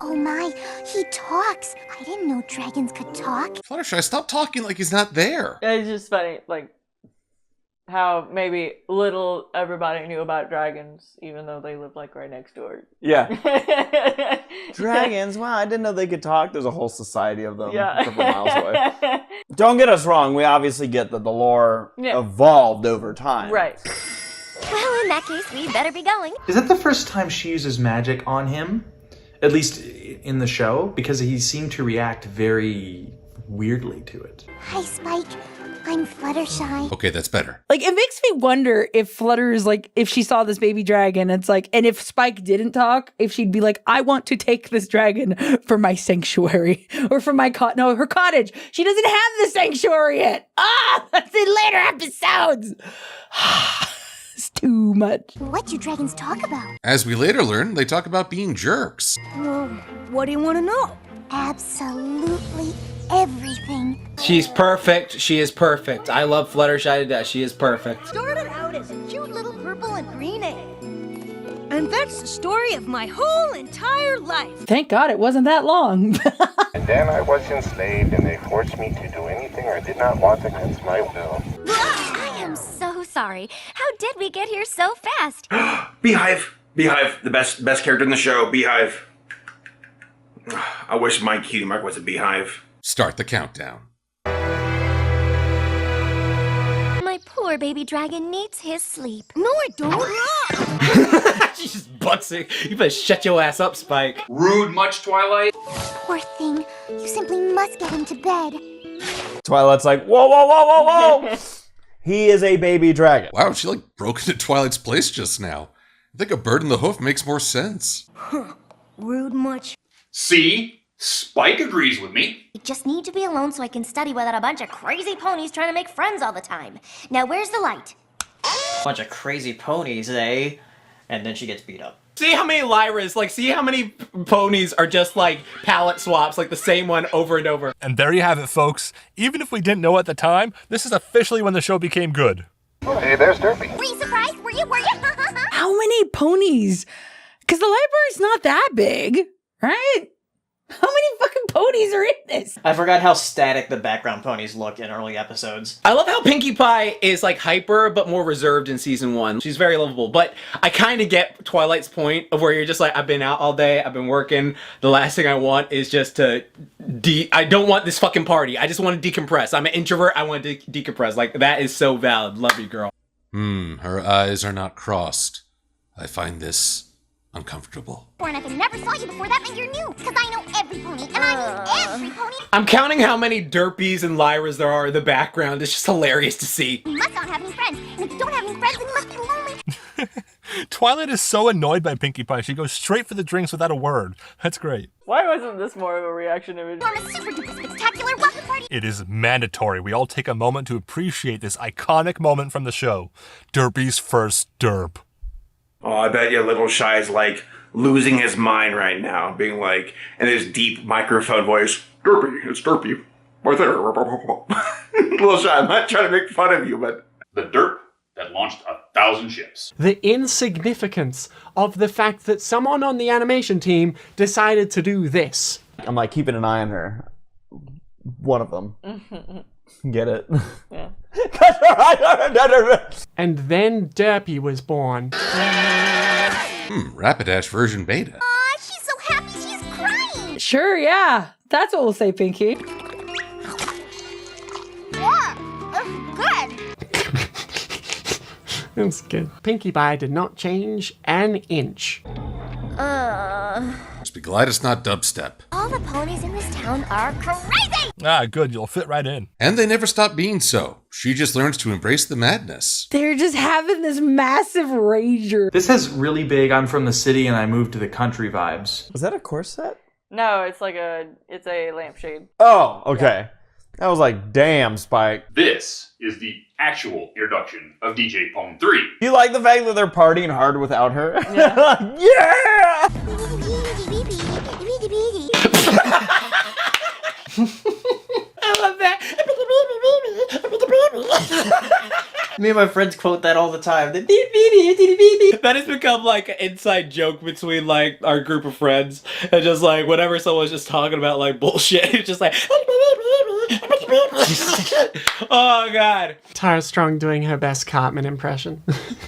Oh my, he talks. I didn't know dragons could talk. Fluttershy, stop talking like he's not there. It's just funny, like, how maybe little everybody knew about dragons, even though they lived, like, right next door. Yeah. Dragons, wow, I didn't know they could talk. There's a whole society of them a couple miles away. Don't get us wrong, we obviously get that the lore evolved over time. Right. Well, in that case, we better be going. Is that the first time she uses magic on him? At least in the show? Because he seemed to react very weirdly to it. Hi, Spike. I'm Fluttershy. Okay, that's better. Like, it makes me wonder if Flutters, like, if she saw this baby dragon, it's like, and if Spike didn't talk, if she'd be like, I want to take this dragon for my sanctuary or for my her cottage. She doesn't have the sanctuary yet. That's in later episodes. It's too much. What do dragons talk about? As we later learn, they talk about being jerks. Well, what do you want to know? Absolutely everything. She's perfect. She is perfect. I love Fluttershy to death. She is perfect. Started out as a cute little purple and green egg. And that's the story of my whole entire life. Thank God it wasn't that long. And then I was enslaved, and they forced me to do anything I did not want against my will. I am so sorry. How did we get here so fast? Beehive, the best character in the show. Beehive. I wish my cutie mark was a beehive. Start the countdown. My poor baby dragon needs his sleep. No, I don't. She just butts it. You better shut your ass up, Spike. Rude much, Twilight? Poor thing. You simply must get him to bed. Twilight's like, whoa. He is a baby dragon. Wow, she like broke into Twilight's place just now. I think a bird in the hoof makes more sense. Rude much. See? Spike agrees with me. I just need to be alone so I can study without a bunch of crazy ponies trying to make friends all the time. Now, where's the light? Bunch of crazy ponies, eh? And then she gets beat up. See how many Lyras, like, see how many ponies are just, like, palette swaps, like the same one over and over. And there you have it, folks. Even if we didn't know at the time, this is officially when the show became good. Oh, hey, there's Derpy. Were you surprised? Were you? How many ponies? Because the library's not that big, right? How many fucking ponies are in this? I forgot how static the background ponies look in early episodes. I love how Pinkie Pie is like hyper, but more reserved in season 1. She's very lovable, but I kind of get Twilight's point of where you're just like, I've been out all day, I've been working. The last thing I want is just to I don't want this fucking party. I just want to decompress. I'm an introvert. I want to decompress. Like, that is so valid. Love you, girl. Her eyes are not crossed. I find this uncomfortable. And if I never saw you before, that meant you're new. Because I know every pony, and I mean every pony. I'm counting how many Derpies and Lyras there are in the background. It's just hilarious to see. You must not have any friends. And if you don't have any friends, then you must be lonely. Twilight is so annoyed by Pinkie Pie, she goes straight for the drinks without a word. That's great. Why wasn't this more of a reaction image? Form a super duper spectacular welcome party. It is mandatory. We all take a moment to appreciate this iconic moment from the show. Derpy's first derp. Oh, I bet you Little Shy's like losing his mind right now, being like, in his deep microphone voice, Derpy, it's Derpy, right there. Little Shy, I'm not trying to make fun of you, but... The derp that launched 1,000 ships. The insignificance of the fact that someone on the animation team decided to do this. I'm like keeping an eye on her. One of them. Get it? Yeah. And then Derpy was born. Rapidash version beta. Aw, she's so happy she's crying. Sure, yeah. That's what we'll say, Pinkie. Good. That's good. Pinkie Pie did not change an inch. Must be glad it's not dubstep. All the ponies in this town are crazy. Ah, good. You'll fit right in. And they never stop being so. She just learns to embrace the madness. They're just having this massive rager. This has really big I'm from the city and I moved to the country vibes. Was that a corset? No, it's a lampshade. Oh, okay. I was like, damn, Spike. This is the actual introduction of DJ Pone 3. You like the fact that they're partying hard without her? Yeah! Yeah! I love that. Me and my friends quote that all the time. That has become like an inside joke between like our group of friends. And just like whenever someone's just talking about like bullshit, it's just like oh god. Tara Strong doing her best Cartman impression.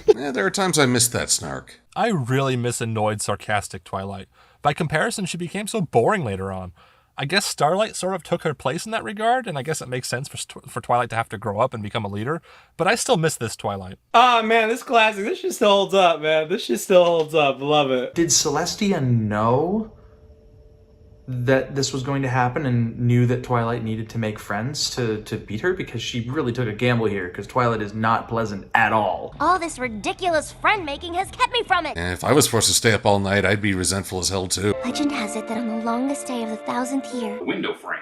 Yeah, there are times I miss that snark. I really miss annoyed, sarcastic Twilight. By comparison, she became so boring later on. I guess Starlight sort of took her place in that regard, and I guess it makes sense for Twilight to have to grow up and become a leader, but I still miss this Twilight. Oh man, this classic, this shit still holds up, man. This shit still holds up. Love it. Did Celestia know that this was going to happen and knew that Twilight needed to make friends to beat her? Because she really took a gamble here, because Twilight is not pleasant at all. All this ridiculous friend-making has kept me from it. And if I was forced to stay up all night, I'd be resentful as hell too. Legend has it that on the longest day of the 1000th year, The window frame.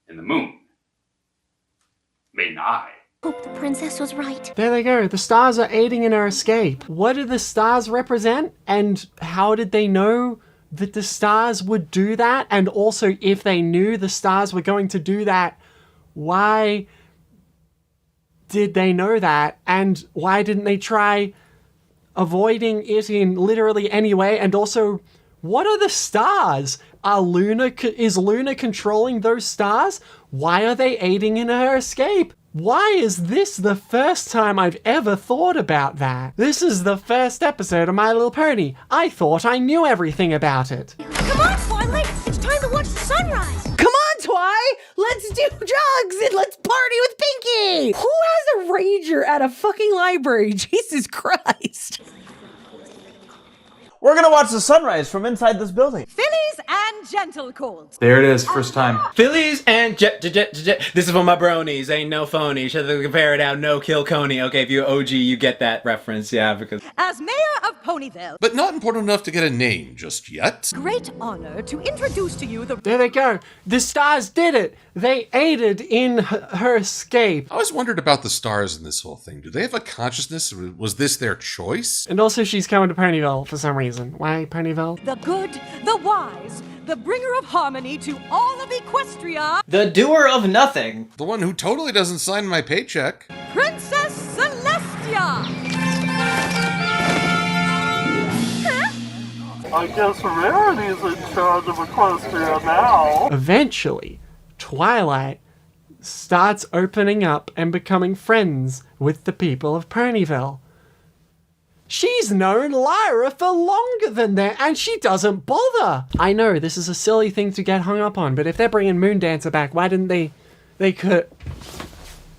And the moon. Made an eye. hope the princess was right. There they go. The stars are aiding in her escape. What do the stars represent? And how did they know that the stars would do that? And also, if they knew the stars were going to do that, why did they know that? And why didn't they try avoiding it in literally any way? And also, what are the stars? Is Luna controlling those stars? Why are they aiding in her escape? Why is this the first time I've ever thought about that? This is the first episode of My Little Pony. I thought I knew everything about it. Come on, Twilight! It's time to watch the sunrise! Come on, Twi! Let's do drugs and let's party with Pinky! Who has a rager at a fucking library? Jesus Christ! We're gonna watch the sunrise from inside this building. Fillies and gentle colds. There it is, first time. Phillies and jet. This is for my bronies. Ain't no phony. Should they compare it out? No kill Coney. Okay, if you OG, you get that reference. Yeah, because As mayor of Ponyville, But not important enough to get a name just yet. great honor to introduce to you the... There they go. The stars did it. They aided in her escape. I always wondered about the stars in this whole thing. Do they have a consciousness? Was this their choice? And also, she's coming to Ponyville for some reason. Why Ponyville? The good, the wise, the bringer of harmony to all of Equestria, The doer of nothing. The one who totally doesn't sign my paycheck. Princess Celestia! I guess Rarity's in charge of Equestria now. Eventually, Twilight starts opening up and becoming friends with the people of Ponyville. She's known Lyra for longer than that, and she doesn't bother. I know, this is a silly thing to get hung up on, but if they're bringing Moondancer back, why didn't they could...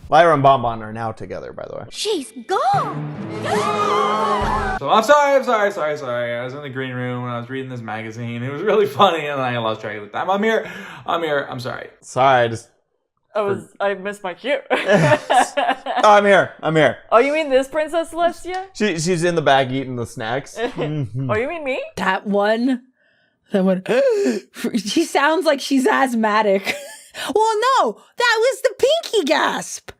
Lyra and Bonbon are now together, by the way. She's gone! So I'm sorry. I was in the green room when I was reading this magazine. It was really funny, and I lost track of the time. I'm here. I'm sorry. Sorry, I just... I missed my cue. Oh, I'm here. Oh, you mean this Princess Celestia? She's in the back eating the snacks. Oh, you mean me? That one. She sounds like she's asthmatic. Well, no, that was the Pinky gasp.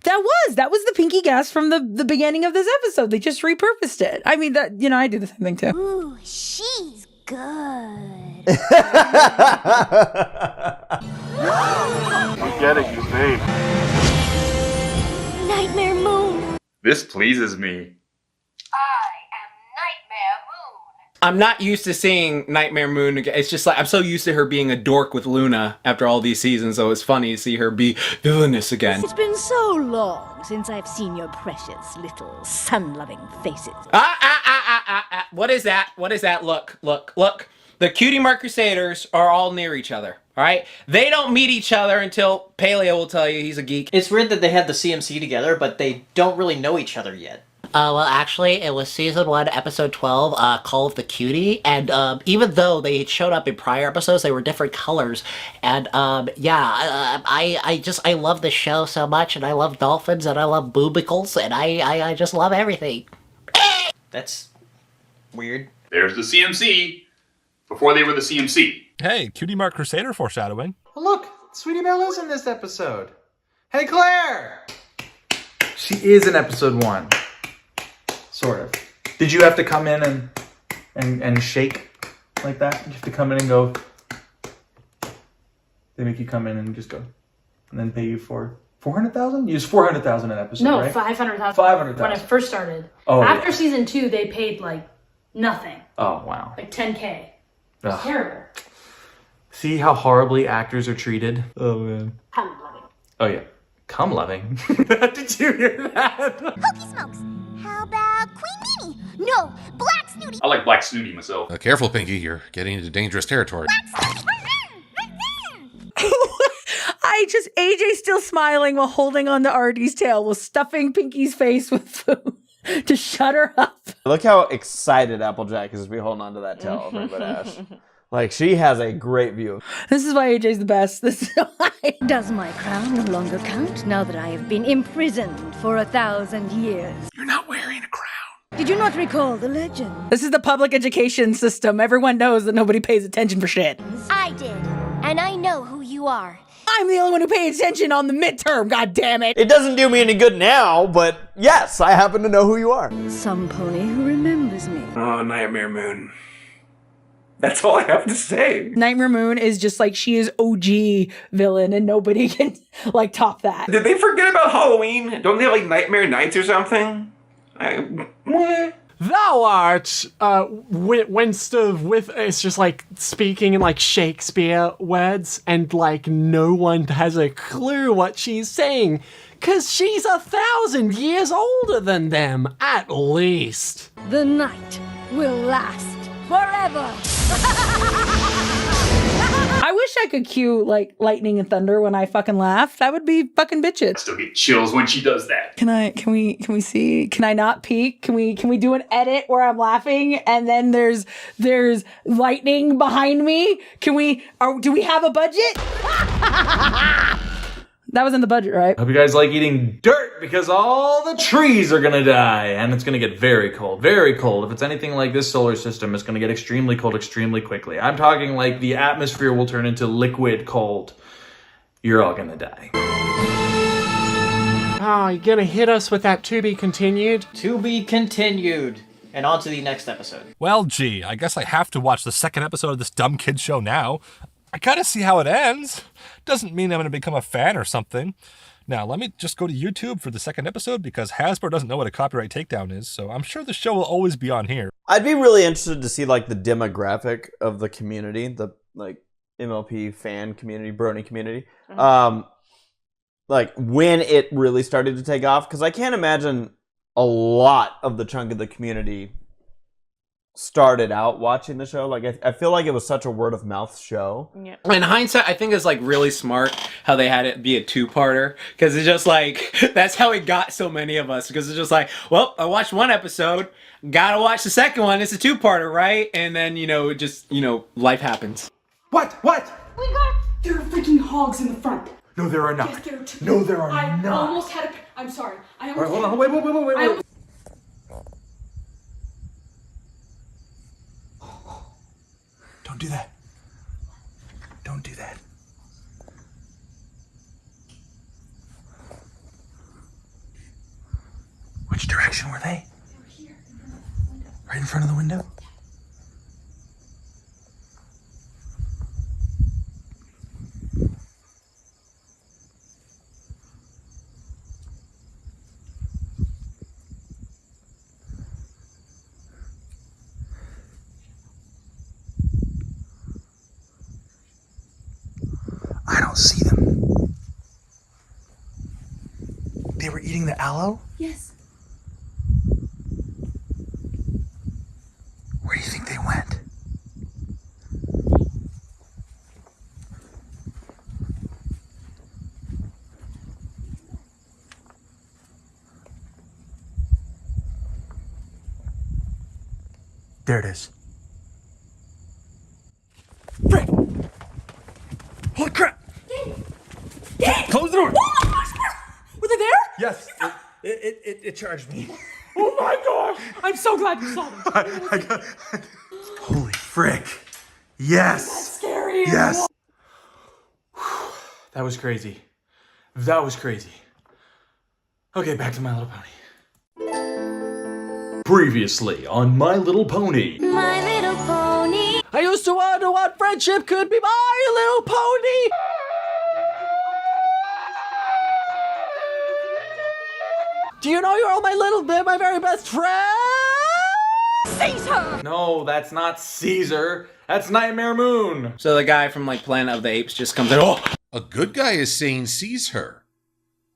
That was the Pinky gasp from the beginning of this episode. They just repurposed it. I mean, that I do the same thing too. Ooh, she's good. We get it, you babe. Nightmare Moon. This pleases me. I'm not used to seeing Nightmare Moon again. It's just like, I'm so used to her being a dork with Luna after all these seasons, so it's funny to see her be villainous again. It's been so long since I've seen your precious little sun-loving faces. What is that? Look. The Cutie Mark Crusaders are all near each other, all right? They don't meet each other until Paleo will tell you he's a geek. It's weird that they have the CMC together, but they don't really know each other yet. Well, actually, it was Season 1, Episode 12, Call of the Cutie, and even though they showed up in prior episodes, they were different colors, and I love the show so much, and I love dolphins, and I love boobicles, and I just love everything. That's weird. There's the CMC. Before they were the CMC. Hey, Cutie Mark Crusader foreshadowing. Look, Sweetie Belle is in this episode. Hey, Claire! She is in episode 1. Sort of. Did you have to come in and shake like that? You have to come in and go... They make you come in and just go... And then pay you for... 400,000? You used 400,000 an episode, No, right? 500,000. 500,000. When I first started. Oh, After yeah. season 2, they paid like nothing. Oh, wow. Like 10K. Ugh. Terrible. See how horribly actors are treated? Oh, man. Come loving. Oh, yeah. Come loving. Did you hear that? Hokey smokes. How about Queen Mimi? No, Black Snooty. I like Black Snooty myself. Careful, Pinky. You're getting into dangerous territory. AJ's still smiling while holding on to Artie's tail while stuffing Pinky's face with food to shut her up. Look how excited Applejack is to be holding on to that tail over by Ash. Like, she has a great view. This is why AJ's the best. This is why. Does my crown no longer count now that I have been imprisoned for 1,000 years? You're not wearing a crown. Did you not recall the legend? This is the public education system. Everyone knows that nobody pays attention for shit. I did, and I know who you are. I'm the only one who paid attention on the midterm, god damn it. It doesn't do me any good now, but yes, I happen to know who you are. Some pony who remembers me. Oh, Nightmare Moon. That's all I have to say. Nightmare Moon is just like, she is OG villain and nobody can like top that. Did they forget about Halloween? Don't they have like Nightmare Nights or something? What? Thou art, with, it's just like speaking in like Shakespeare words, and like no one has a clue what she's saying, 'cause she's 1,000 years older than them, at least. The night will last forever. I wish I could cue like lightning and thunder when I fucking laugh. That would be fucking bitchin'. Still get chills when she does that. Can we see? Can I not peek? Can we do an edit where I'm laughing and then there's lightning behind me? Do we have a budget? That was in the budget, right? Hope you guys like eating dirt because all the trees are gonna die and it's gonna get very cold, very cold. If it's anything like this solar system, it's gonna get extremely cold extremely quickly. I'm talking like the atmosphere will turn into liquid cold. You're all gonna die. Oh, you're gonna hit us with that to be continued? To be continued. And on to the next episode. Well, gee, I guess I have to watch the second episode of this dumb kid show now. I gotta see how it ends. Doesn't mean I'm gonna become a fan or something. Now, let me just go to YouTube for the second episode because Hasbro doesn't know what a copyright takedown is, so I'm sure the show will always be on here. I'd be really interested to see like the demographic of the community, the like MLP fan community, Brony community. Like when it really started to take off, because I can't imagine a lot of the chunk of the community started out watching the show. Like I feel like it was such a word of mouth show. Yeah. In hindsight, I think it's like really smart how they had it be a two-parter, because it's just like that's how it got so many of us, because it's just like, well, I watched one episode, gotta watch the second one, it's a two-parter, right? And then life happens. What? We got... There are freaking hogs in the front. No, there are not. Yes, there are two. No, there are I not. almost had a... I'm sorry. I All right, almost hold on. Wait. I almost... Don't do that. Don't do that. Which direction were they? They were here. Right in front of the window? I don't see them. They were eating the aloe? Yes. Where do you think they went? There it is. Frick! Holy crap! Close the door! Were they there? Yes, it charged me. Oh my gosh! I'm so glad you saw them. Holy frick! Yes! That's scary. Yes! That was crazy. That was crazy. Okay, back to My Little Pony. Previously on My Little Pony. My Little Pony. I used to wonder what friendship could be, My Little Pony. Do you know you're my very best friend? Caesar! No, that's not Caesar. That's Nightmare Moon. So the guy from like Planet of the Apes just comes in. Oh, A good guy is saying sees her.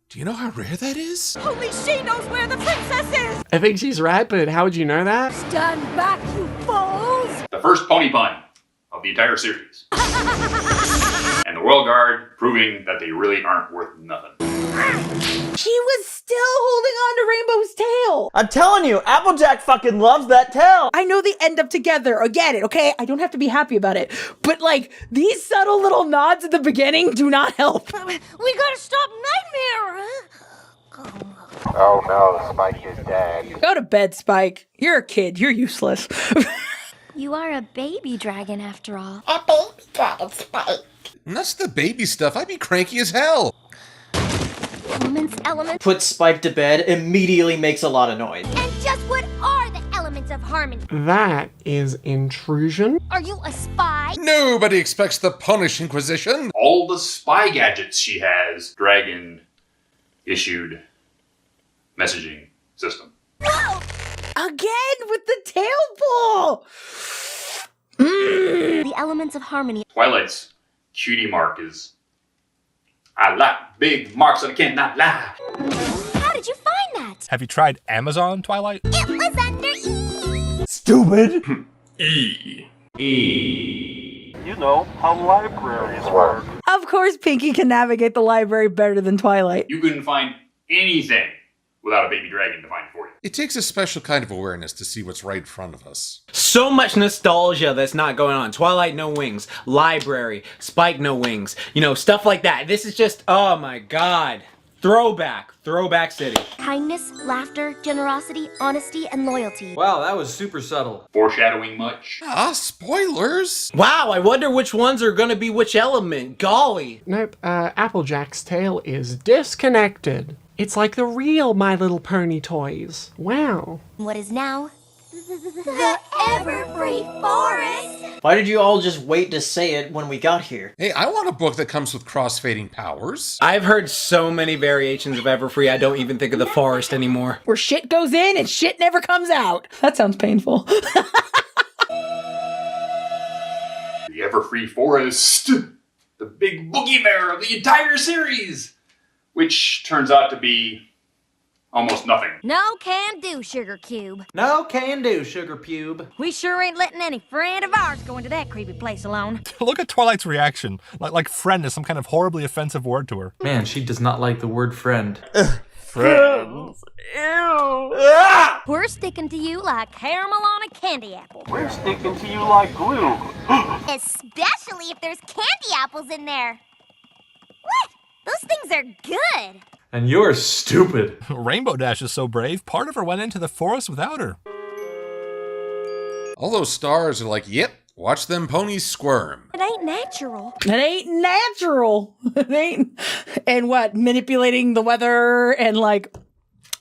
Do you know how rare that is? Only she knows where the princess is! I think she's right, but how would you know that? Stand back, you fools! The first pony pun of the entire series. And the Royal Guard proving that they really aren't worth nothing. She was still holding on to Rainbow's tail. I'm telling you, Applejack fucking loves that tail. I know they end up together. I get it, okay? I don't have to be happy about it. But, like, these subtle little nods at the beginning do not help. We gotta stop Nightmare! Oh no, Spike is dead. Go to bed, Spike. You're a kid. You're useless. You are a baby dragon after all. A baby dragon, Spike. And that's the baby stuff. I'd be cranky as hell. Elements. Put Spike to bed, immediately makes a lot of noise. And just what are the elements of harmony? That is intrusion. Are you a spy? Nobody expects the Punish Inquisition. All the spy gadgets she has, Dragon issued messaging system. Whoa! Again with the tail pull. The elements of harmony. Twilight's cutie mark is I like big marks and I cannot lie. How did you find that? Have you tried Amazon, Twilight? It was under E. Stupid. E. You know how libraries work. Of course, Pinky can navigate the library better than Twilight. You couldn't find anything without a baby dragon to find it for you. It takes a special kind of awareness to see what's right in front of us. so much nostalgia that's not going on. Twilight, no wings. Library. Spike, no wings. You know, stuff like that. This is just, oh my god. Throwback. Throwback City. Kindness, laughter, generosity, honesty, and loyalty. Wow, that was super subtle. Foreshadowing much? Ah, spoilers! Wow, I wonder which ones are gonna be which element. Golly. Nope, Applejack's tail is disconnected. It's like the real My Little Pony toys. Wow. What is now the Everfree Forest? Why did you all just wait to say it when we got here? Hey, I want a book that comes with crossfading powers. I've heard so many variations of Everfree, I don't even think of the forest anymore. Where shit goes in and shit never comes out. That sounds painful. The Everfree Forest. The big boogeyman of the entire series. Which turns out to be almost nothing. No can do, Sugar Cube. No can do, Sugar Pube. We sure ain't letting any friend of ours go into that creepy place alone. Look at Twilight's reaction. Like friend is some kind of horribly offensive word to her. Man, she does not like the word friend. Friends. Ew. We're sticking to you like caramel on a candy apple. We're sticking to you like glue. Especially if there's candy apples in there. What? Those things are good. And you're stupid. Rainbow Dash is so brave, part of her went into the forest without her. All those stars are like, yep, watch them ponies squirm. It ain't natural. It ain't natural. It ain't. And what? Manipulating the weather and like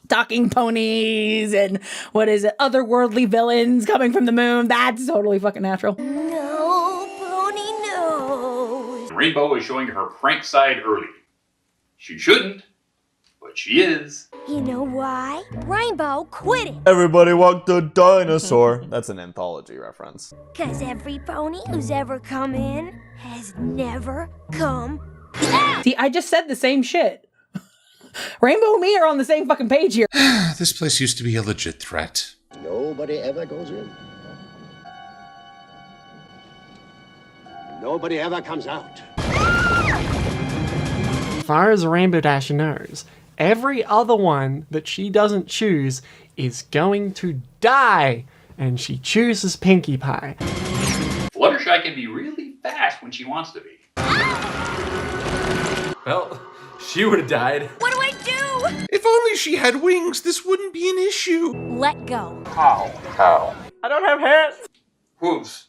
talking ponies and what is it? Otherworldly villains coming from the moon. That's totally fucking natural. No, Pony, no. Rainbow is showing her prank side early. She shouldn't, but she is. You know why? Rainbow quit it. Everybody walked the dinosaur. That's an anthology reference. Cause every pony who's ever come in has never come out. See, I just said the same shit. Rainbow and me are on the same fucking page here. This place used to be a legit threat. Nobody ever goes in. Nobody ever comes out. As far as Rainbow Dash knows, every other one that she doesn't choose is going to die, and she chooses Pinkie Pie. Fluttershy can be really fast when she wants to be. Well, she would have died. What do I do? If only she had wings, this wouldn't be an issue. Let go. How? I don't have hands. Hooves,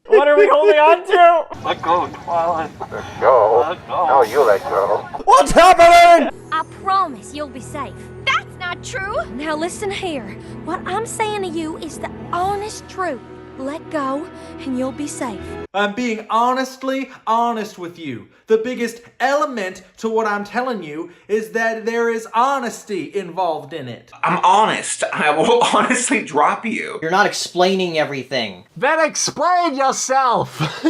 What are we holding on to? Let go, Twilight. Let go. Let go. No, you let go. What's happening? I promise you'll be safe. That's not true. Now listen here. What I'm saying to you is the honest truth. Let go, and you'll be safe. I'm being honestly honest with you. The biggest element to what I'm telling you is that there is honesty involved in it. I'm honest. I will honestly drop you. You're not explaining everything. Then explain yourself!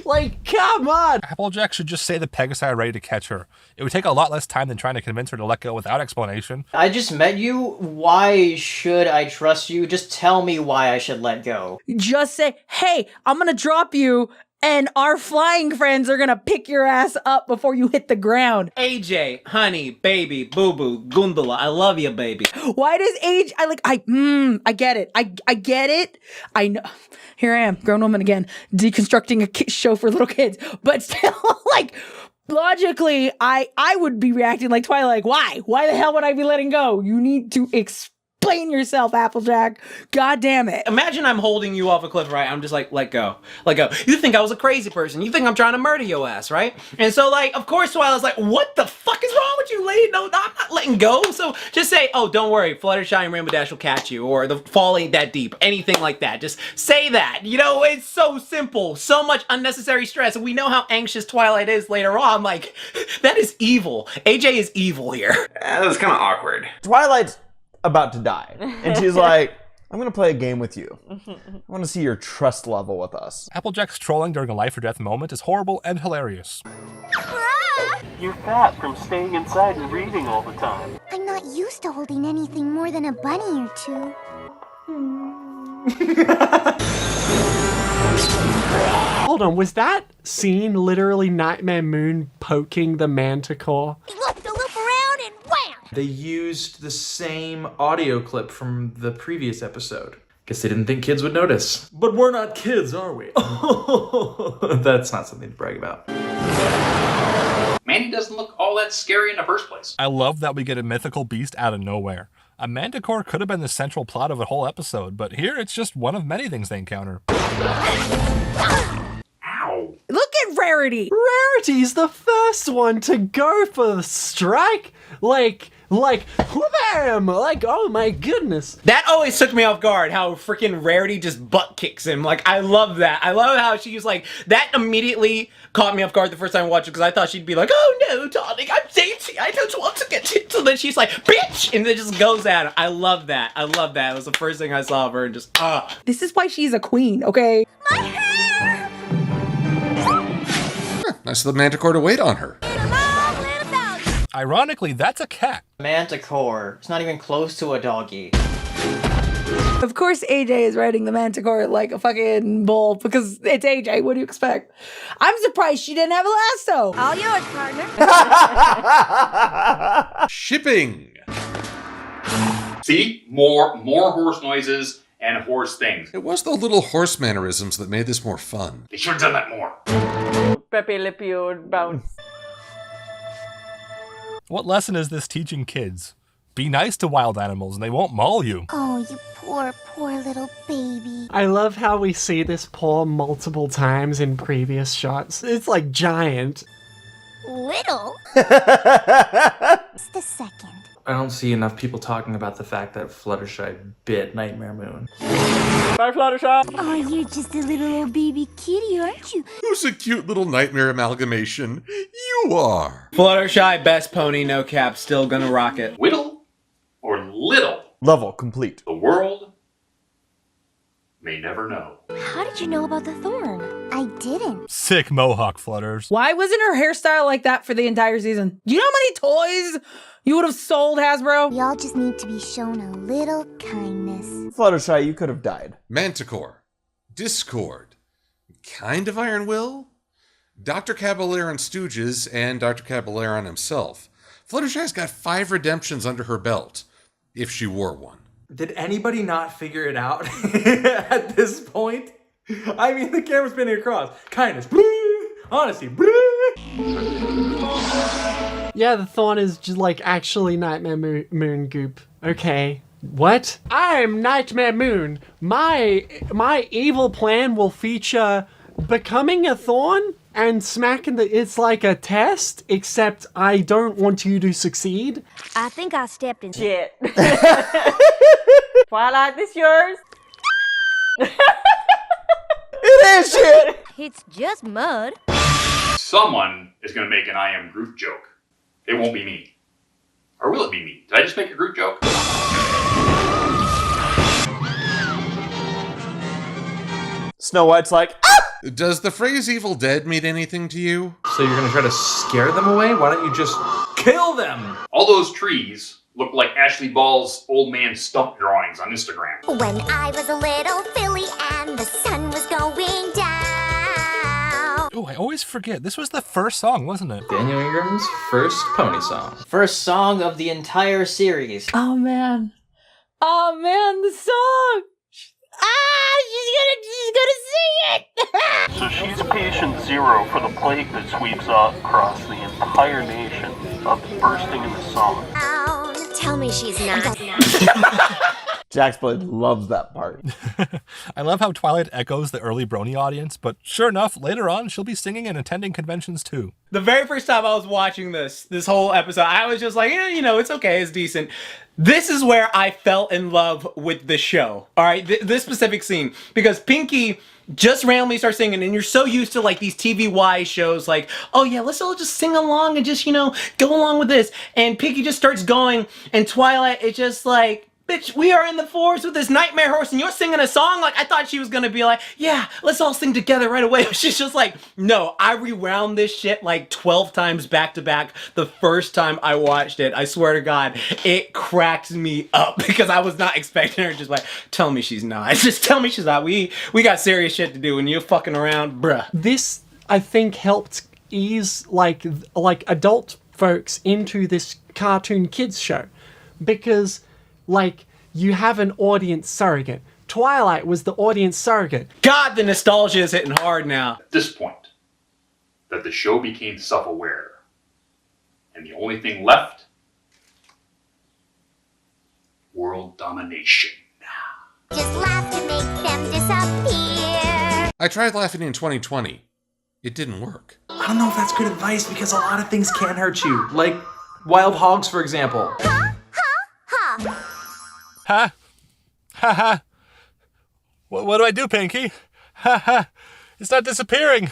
Like, come on! Applejack should just say the Pegasi are ready to catch her. It would take a lot less time than trying to convince her to let go without explanation. I just met you. Why should I trust you? Just tell me why I should let go. Just say, hey, I'm gonna drop you, and our flying friends are gonna pick your ass up before you hit the ground. AJ, honey, baby, boo-boo, Gundala, I love you, baby. Why does age, I get it. I get it. I know. Here I am, grown woman again, deconstructing a show for little kids. But still, like, logically, I would be reacting like Twilight. Why? Why the hell would I be letting go? You need to explain yourself, Applejack. God damn it. Imagine I'm holding you off a cliff, right? I'm just like, let go. Let go. You think I was a crazy person. You think I'm trying to murder your ass, right? And so, like, of course, Twilight's like, what the fuck is wrong with you, lady? No, I'm not letting go. So just say, oh, don't worry. Fluttershy and Rainbow Dash will catch you. Or the fall ain't that deep. Anything like that. Just say that. You know, it's so simple. So much unnecessary stress. And we know how anxious Twilight is later on. Like, that is evil. AJ is evil here. That was kind of awkward. Twilight's about to die. And she's like, I'm going to play a game with you. I want to see your trust level with us. Applejack's trolling during a life or death moment is horrible and hilarious. You're fat from staying inside and reading all the time. I'm not used to holding anything more than a bunny or two. Hold on, was that scene literally Nightmare Moon poking the Manticore? Look, the loop around and wham! They used the same audio clip from the previous episode. Guess they didn't think kids would notice. But we're not kids, are we? That's not something to brag about. Mandy doesn't look all that scary in the first place. I love that we get a mythical beast out of nowhere. A manticore could have been the central plot of a whole episode, but here it's just one of many things they encounter. Ow! Look at Rarity. Rarity's the first one to go for the strike. Like, wham! Like, oh my goodness. That always took me off guard, how freaking Rarity just butt kicks him. Like, I love that. I love how she's like, that immediately caught me off guard the first time I watched it, because I thought she'd be like, oh no, darling, I'm dainty, I don't want to get hit. So then she's like, bitch! And then just goes at him. I love that. I love that. It was the first thing I saw of her, and just, This is why she's a queen, okay? My hair! Nice of the Manticore to wait on her. Ironically, that's a cat. Manticore. It's not even close to a doggy. Of course AJ is riding the Manticore like a fucking bull because it's AJ. What do you expect? I'm surprised she didn't have a lasso. All yours, partner. Shipping. See? More horse noises and horse things. It was the little horse mannerisms that made this more fun. They should have done that more. Pepe Le Pew would bounce. What lesson is this teaching kids? Be nice to wild animals and they won't maul you. Oh, you poor, poor little baby. I love how we see this paw multiple times in previous shots. It's like giant. Little? Just a second. I don't see enough people talking about the fact that Fluttershy bit Nightmare Moon. Bye, Fluttershy. Oh, you're just a little old baby kitty, aren't you? Who's a cute little nightmare amalgamation? You are. Fluttershy, best pony, no cap, still gonna rock it. Whittle or little? Level complete. The world may never know. How did you know about the thorn? I didn't. Sick mohawk, Flutters. Why wasn't her hairstyle like that for the entire season? Do you know how many toys you would have sold, Hasbro? Y'all just need to be shown a little kindness. Fluttershy, you could have died. Manticore. Discord. Kind of Iron Will. Dr. Caballero Stooges and Dr. Caballero himself. Fluttershy's got 5 redemptions under her belt, if she wore one. Did anybody not figure it out at this point? I mean, the camera's spinning across. Kindness. Honesty. Yeah, the thorn is just like actually Nightmare Moon goop. Okay. What? I'm Nightmare Moon. My evil plan will feature becoming a thorn and smacking it's like a test, except I don't want you to succeed. I think I stepped in shit. Twilight, this yours? It is shit! It's just mud. Someone is going to make an I am Groot joke. It won't be me. Or will it be me? Did I just make a Groot joke? Snow White's like, ah! Does the phrase Evil Dead mean anything to you? So you're gonna try to scare them away? Why don't you just kill them? All those trees look like Ashley Ball's old man stump drawings on Instagram. When I was a little filly and the sun was going down. Oh, I always forget. This was the first song, wasn't it? Daniel Ingram's first pony song. First song of the entire series. Oh man. Oh man, the song. She's gonna sing it. So she's patient zero for the plague that sweeps across the entire nation of bursting into song. Tell me she's not. Jaxblade loves that part. I love how Twilight echoes the early Brony audience, but sure enough, later on, she'll be singing and attending conventions too. The very first time I was watching this whole episode, I was just like, yeah, you know, it's okay, it's decent. This is where I fell in love with the show. All right, this specific scene, because Pinky just randomly starts singing, and you're so used to like these TVY shows, like, oh yeah, let's all just sing along and just, you know, go along with this. And Pinky just starts going, and Twilight is just like, bitch, we are in the forest with this nightmare horse and you're singing a song? Like, I thought she was gonna be like, yeah, let's all sing together right away. She's just like, no, I rewound this shit like 12 times back to back the first time I watched it. I swear to God, it cracked me up because I was not expecting her just like, tell me she's not. Just tell me she's not. We got serious shit to do and you're fucking around, bruh. This, I think, helped ease like adult folks into this cartoon kids show because like, you have an audience surrogate. Twilight was the audience surrogate. God, the nostalgia is hitting hard now. At this point, that the show became self-aware, and the only thing left, world domination. Just laugh to make them disappear. I tried laughing in 2020. It didn't work. I don't know if that's good advice because a lot of things can hurt you. Like wild hogs, for example. Ha! Ha ha! What do I do, Pinky? Ha ha! It's not disappearing!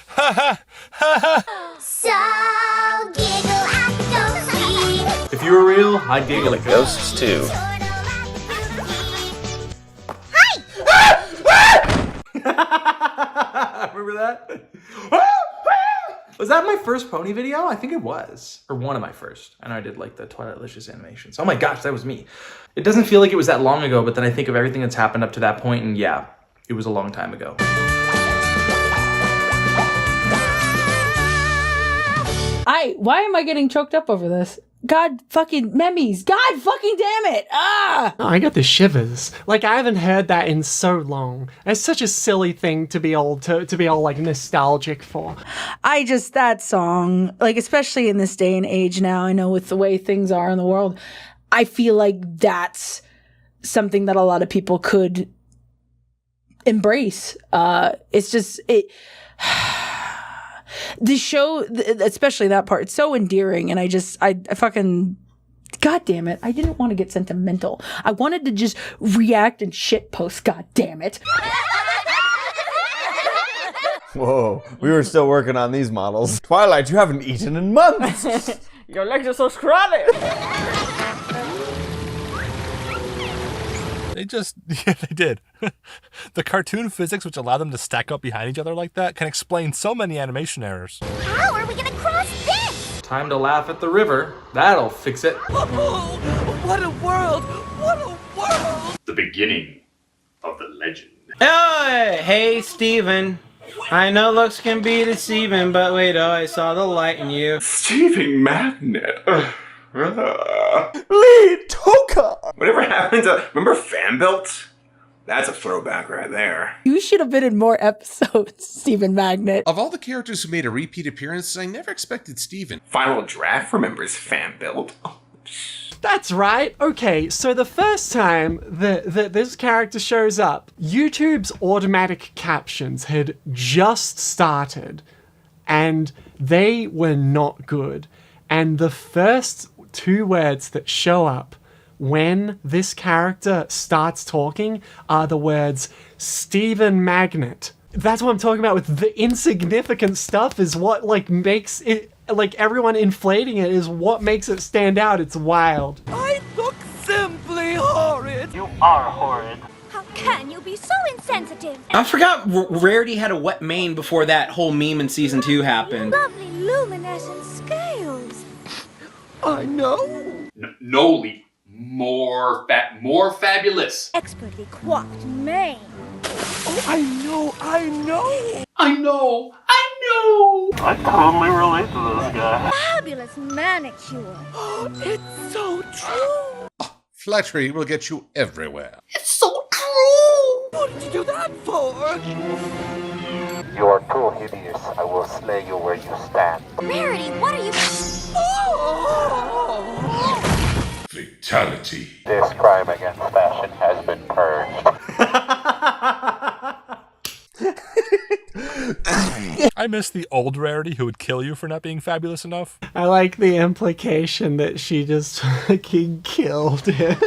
Ha ha! Ha ha! So giggle at ghosts. If you were real, I'd giggle at ghosts too. Remember that? Was that my first pony video? I think it was. Or one of my first. I know I did like the Twilighticious animations. Oh my gosh, that was me. It doesn't feel like it was that long ago, but then I think of everything that's happened up to that point, and yeah, it was a long time ago. Why am I getting choked up over this? God fucking memes. God fucking damn it. Ah! I got the shivers. Like, I haven't heard that in so long. It's such a silly thing to be all like nostalgic for. That song, like, especially in this day and age now, I know with the way things are in the world, I feel like that's something that a lot of people could embrace. The show, especially that part, it's so endearing, and I fucking, god damn it, I didn't want to get sentimental. I wanted to just react and shit post, god damn it. Whoa, we were still working on these models. Twilight, you haven't eaten in months. Your legs are so scrawny. Yeah, they did. The cartoon physics which allow them to stack up behind each other like that can explain so many animation errors. How are we gonna cross this? Time to laugh at the river. That'll fix it. Oh, what a world! What a world! The beginning of the legend. Hey, Steven. I know looks can be deceiving, but wait, I saw the light in you. Steven Magnet. Lead Toka! Whatever happened to... Remember Fanbuilt? That's a throwback right there. You should have been in more episodes, Steven Magnet. Of all the characters who made a repeat appearance, I never expected Steven. Final Draft remembers Fanbuilt. That's right. Okay, so the first time that this character shows up, YouTube's automatic captions had just started, and they were not good. And the first two words that show up when this character starts talking are the words Stephen Magnet. That's what I'm talking about with the insignificant stuff is what like makes it, like everyone inflating it is what makes it stand out. It's wild. I look simply horrid. You are horrid. How can you be so insensitive? I forgot Rarity had a wet mane before that whole meme in season 2 happened. Lovely luminescent scales. I know. Noli. More fabulous. Expertly coiffed mane. Oh, I know. I totally relate to this guy. Fabulous manicure. It's so true. Flattery will get you everywhere. It's so true. What did you do that for? You are too hideous. I will slay you where you stand. Rarity, what are you... Fatality. This crime against fashion has been purged. I miss the old Rarity who would kill you for not being fabulous enough. I like the implication that she just fucking killed him.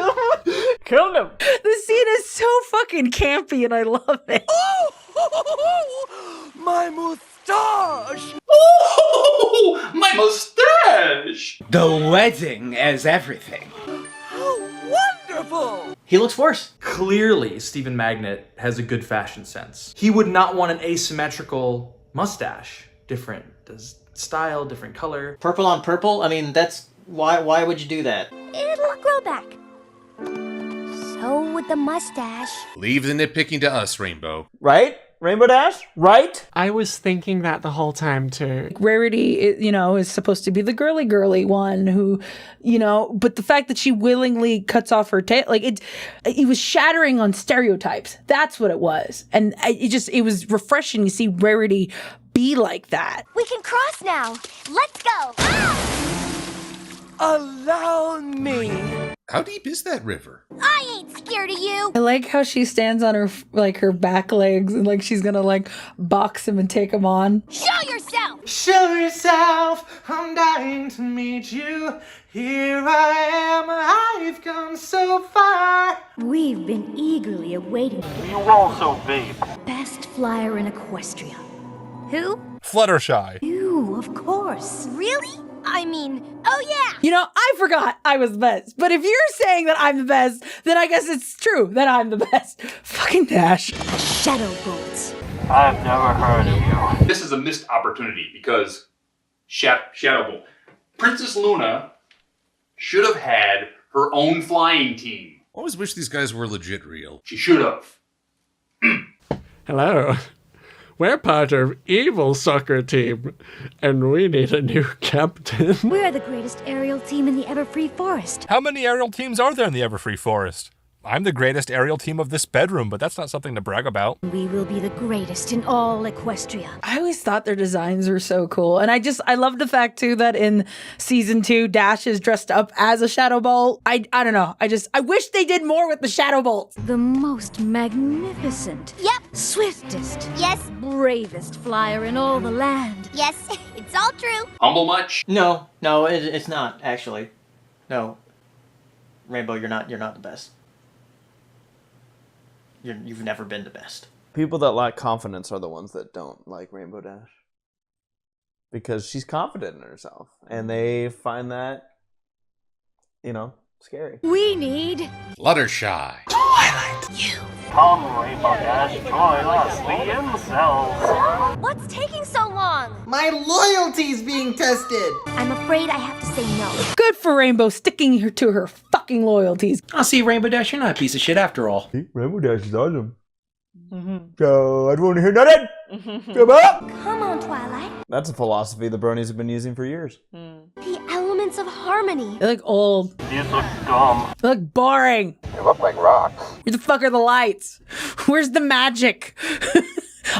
Killed him. The scene is so fucking campy and I love it. My mustache. Oh, my mustache. The wedding as everything. How wonderful. He looks worse. Clearly, Stephen Magnet has a good fashion sense. He would not want an asymmetrical mustache. Different style, different color. Purple on purple? I mean, that's... Why would you do that? It'll grow back. So would the mustache. Leave the nitpicking to us, Rainbow. Right? Rainbow Dash? Right? I was thinking that the whole time too. Rarity, is supposed to be the girly one who, but the fact that she willingly cuts off her tail, like it was shattering on stereotypes. That's what it was. And it was refreshing to see Rarity be like that. We can cross now. Let's go. Allow me. How deep is that river? I ain't scared of you. I like how she stands on her her back legs and like she's gonna box him and take him on. Show yourself. Show yourself. I'm dying to meet you. Here I am. I've come so far. We've been eagerly awaiting You also vape. best flyer in Equestria. Who? Fluttershy. You, of course. Really? I mean, oh yeah. I forgot I was the best. But if you're saying that I'm the best, then I guess it's true that I'm the best. Fucking Dash. Shadow bolts. I've never heard of you. This is a missed opportunity because Shadow Bolt. Princess Luna should have had her own flying team. I always wish these guys were legit real. She should have. Hello. We're part of Evil Soccer Team, and we need a new captain. We're the greatest aerial team in the Everfree Forest. How many aerial teams are there in the Everfree Forest? I'm the greatest aerial team of this bedroom, but that's not something to brag about. We will be the greatest in all Equestria. I always thought their designs were so cool. And I love the fact too that in season 2, Dash is dressed up as a Shadow Bolt. I don't know. I wish they did more with the Shadow Bolts. The most magnificent. Yep. Swiftest. Yes. Bravest flyer in all the land. Yes. It's all true. Humble much? No, it's not, actually. No. Rainbow, you're not the best. You've never been the best. People that lack confidence are the ones that don't like Rainbow Dash. Because she's confident in herself. And they find that, scary. We need Fluttershy. you. Come, Rainbow Dash, join us, the incels. What's taking so long? My loyalty's being tested. I'm afraid I have to say no. Good for Rainbow sticking her to her fucking loyalties. I'll see, Rainbow Dash, you're not a piece of shit after all. Rainbow Dash is awesome. So, I don't want to hear nothing. Come on. Come on, Twilight. That's a philosophy the Bronies have been using for years. The elements of harmony. They look old. These look dumb. They look boring. They look like rocks. Where the fuck are the lights? Where's the magic?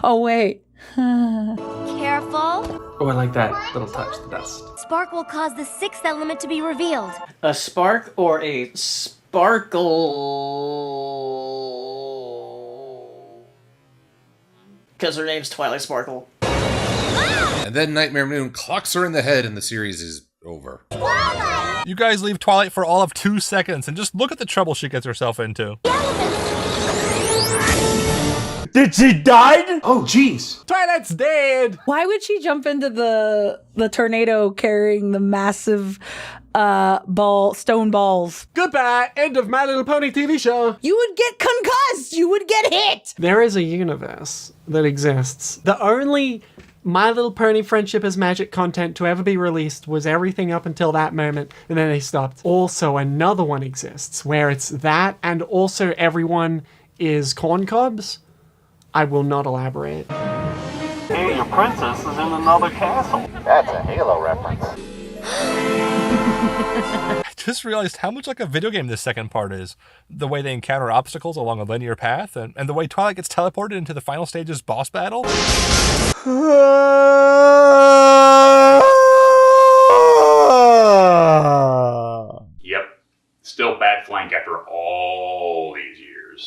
Oh, wait. Careful. Oh, I like that little touch, the dust. Spark will cause the sixth element to be revealed. A spark or a sparkle? Because her name's Twilight Sparkle. And then Nightmare Moon clocks her in the head and the series is over. You guys leave Twilight for all of 2 seconds and just look at the trouble she gets herself into. Did she die? Oh, jeez. Twilight's dead. Why would she jump into the tornado carrying the massive stone balls? Goodbye. End of My Little Pony TV show. You would get concussed. You would get hit. There is a universe that exists. The only My Little Pony Friendship is Magic content to ever be released was everything up until that moment, and then they stopped. Also, another one exists where it's that and also everyone is corn cobs. I will not elaborate. Hey, your princess is in another castle. That's a Halo reference. I just realized how much like a video game this second part is. The way they encounter obstacles along a linear path, and the way Twilight gets teleported into the final stage's boss battle. Yep. Still bad flank after all these years.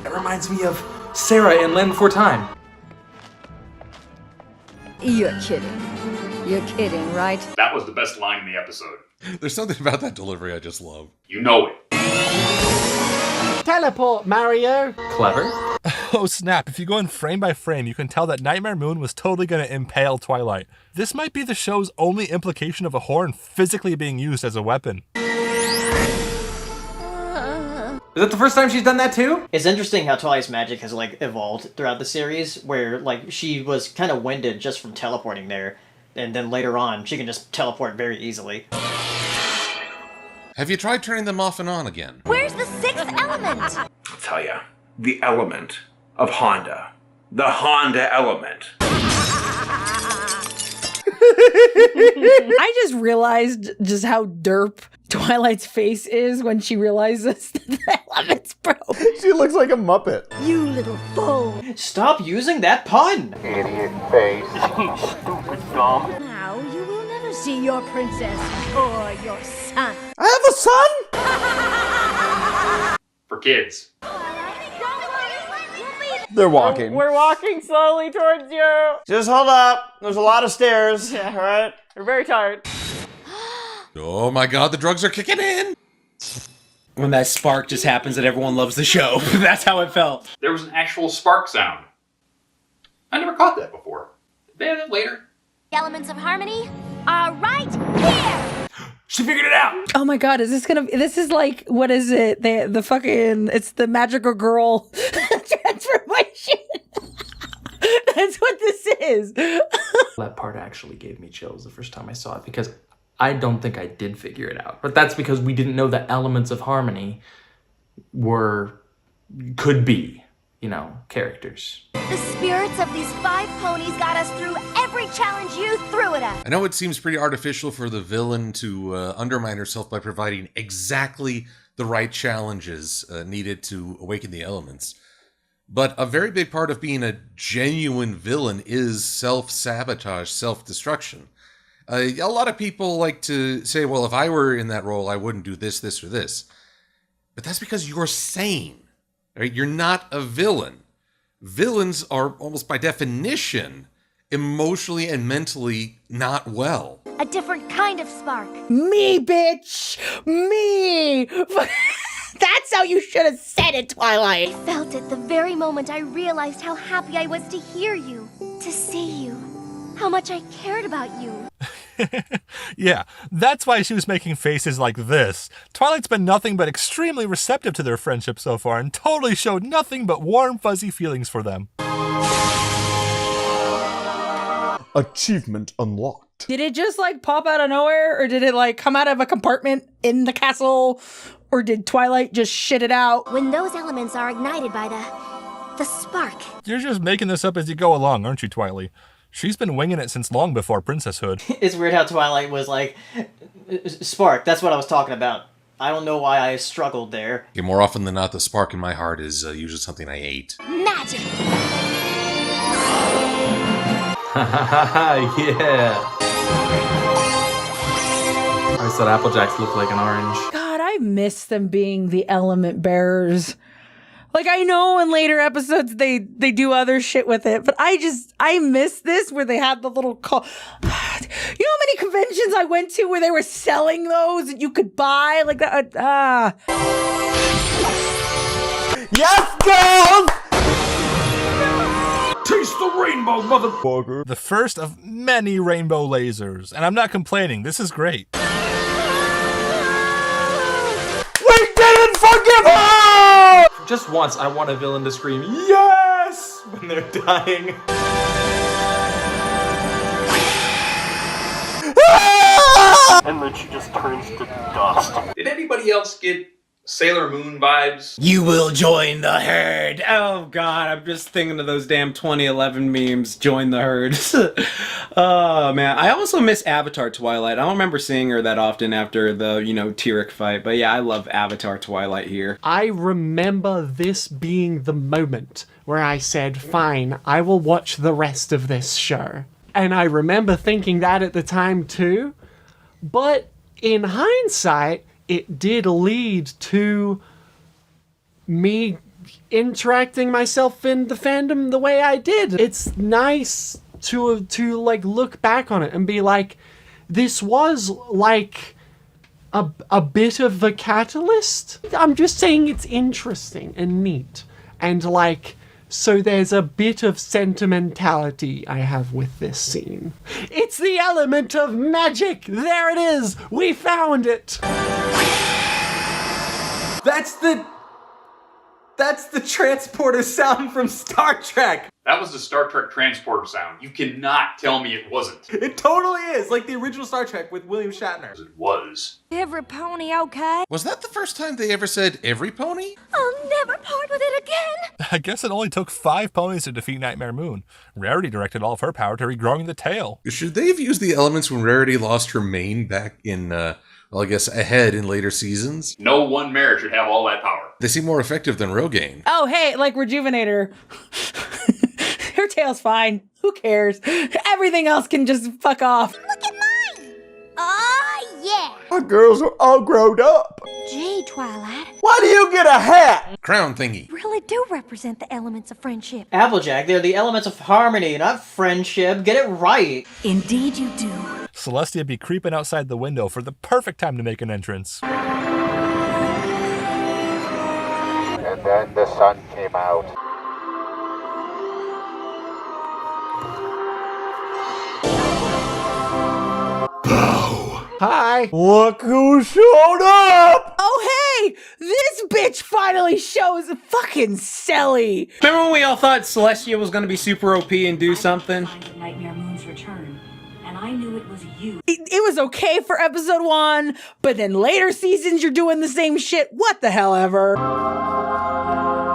It reminds me of Sarah in Land Before Time. You're kidding. You're kidding, right? That was the best line in the episode. There's something about that delivery I just love. You know it. Teleport, Mario. Clever. Oh snap, if you go in frame by frame, you can tell that Nightmare Moon was totally going to impale Twilight. This might be the show's only implication of a horn physically being used as a weapon. Is that the first time she's done that too? It's interesting how Twilight's magic has like evolved throughout the series, where like she was kind of winded just from teleporting there, and then later on she can just teleport very easily. Have you tried turning them off and on again? Where's the sixth element? I'll tell ya. The element of Honda. The Honda element. I just realized just how derp Twilight's face is when she realizes that the element's broke. She looks like a Muppet. You little fool. Stop using that pun! Idiot face. Stupid dumb. Now you will never see your princess or your son. I have a son? For kids. They're walking. We're walking slowly towards you. Just hold up. There's a lot of stairs. Yeah. All right. We're very tired. Oh my god, the drugs are kicking in! When that spark just happens and everyone loves the show. That's how it felt. There was an actual spark sound. I never caught that before. Did they have that later? The elements of harmony are right here! She figured it out! Oh my god, this is like, what is it? The fucking, it's the magical girl transformation. That's what this is. That part actually gave me chills the first time I saw it because I don't think I did figure it out. But that's because we didn't know the elements of harmony could be, characters. The spirits of these 5 ponies got us through every challenge you threw at us. I know it seems pretty artificial for the villain to undermine herself by providing exactly the right challenges needed to awaken the elements. But a very big part of being a genuine villain is self-sabotage, self-destruction. A lot of people like to say, well, if I were in that role, I wouldn't do this, this, or this. But that's because you're sane. Right? You're not a villain. Villains are, almost by definition, emotionally and mentally not well. A different kind of spark. Me, bitch! Me! That's how you should have said it, Twilight! I felt it the very moment I realized how happy I was to hear you, to see you, how much I cared about you. Yeah, that's why she was making faces like this. Twilight's been nothing but extremely receptive to their friendship so far and totally showed nothing but warm, fuzzy feelings for them. Achievement unlocked. Did it just pop out of nowhere, or did it come out of a compartment in the castle, or did Twilight just shit it out? When those elements are ignited by the spark. You're just making this up as you go along, aren't you, Twilight? She's been winging it since long before princesshood. It's weird how Twilight was like, spark, that's what I was talking about. I don't know why I struggled there. Okay, more often than not, the spark in my heart is usually something I ate. Magic! Yeah. I always thought Applejacks looked like an orange. God, I miss them being the element bearers. Like, I know in later episodes they do other shit with it, but I miss this where they had the little call. You know how many conventions I went to where they were selling those that you could buy? Like that. Yes, girls! Taste the rainbow, motherfucker! The first of many rainbow lasers, and I'm not complaining. This is great. We didn't forgive her! Just once, I want a villain to scream, yes! When they're dying. And then she just turns to dust. Did anybody else get Sailor Moon vibes? You will join the herd. Oh god, I'm just thinking of those damn 2011 memes. Join the herd. Oh man, I also miss Avatar Twilight. I don't remember seeing her that often after the, Tyrek fight. But yeah, I love Avatar Twilight here. I remember this being the moment where I said, fine, I will watch the rest of this show. And I remember thinking that at the time too. But in hindsight, it did lead to me interacting myself in the fandom the way I did. It's nice to like look back on it and be like, this was like a bit of a catalyst. I'm just saying it's interesting and neat. And like, so there's a bit of sentimentality I have with this scene. It's the element of magic! There it is! We found it! That's the transporter sound from Star Trek! That was the Star Trek transporter sound. You cannot tell me it wasn't. It totally is, like the original Star Trek with William Shatner. It was. Every pony okay? Was that the first time they ever said every pony? I'll never part with it again. I guess it only took 5 ponies to defeat Nightmare Moon. Rarity directed all of her power to regrowing the tail. Should they have used the elements when Rarity lost her mane back in, well, I guess ahead in later seasons? No one mare should have all that power. They seem more effective than Rogaine. Oh, hey, like Rejuvenator. Her tail's fine. Who cares? Everything else can just fuck off. Look at mine! Oh, yeah! Our girls are all grown up. Gee, Twilight. Why do you get a hat? Crown thingy. Really do represent the elements of friendship. Applejack, they're the elements of harmony, not friendship. Get it right. Indeed you do. Celestia be creeping outside the window for the perfect time to make an entrance. And then the sun came out. Hi! Look who showed up! Oh, hey! This bitch finally shows fucking Selly! Remember when we all thought Celestia was gonna be super OP and do something? Nightmare Moon's return, and I knew it was you. It was okay for episode 1, but then later seasons you're doing the same shit. What the hell ever?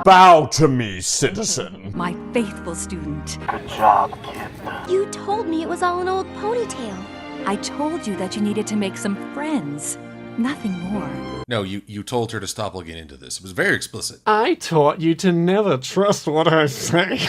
Bow to me, citizen. My faithful student. Good job, kid. You told me it was all an old ponytail. I told you that you needed to make some friends. Nothing more. No, you told her to stop looking into this. It was very explicit. I taught you to never trust what I say.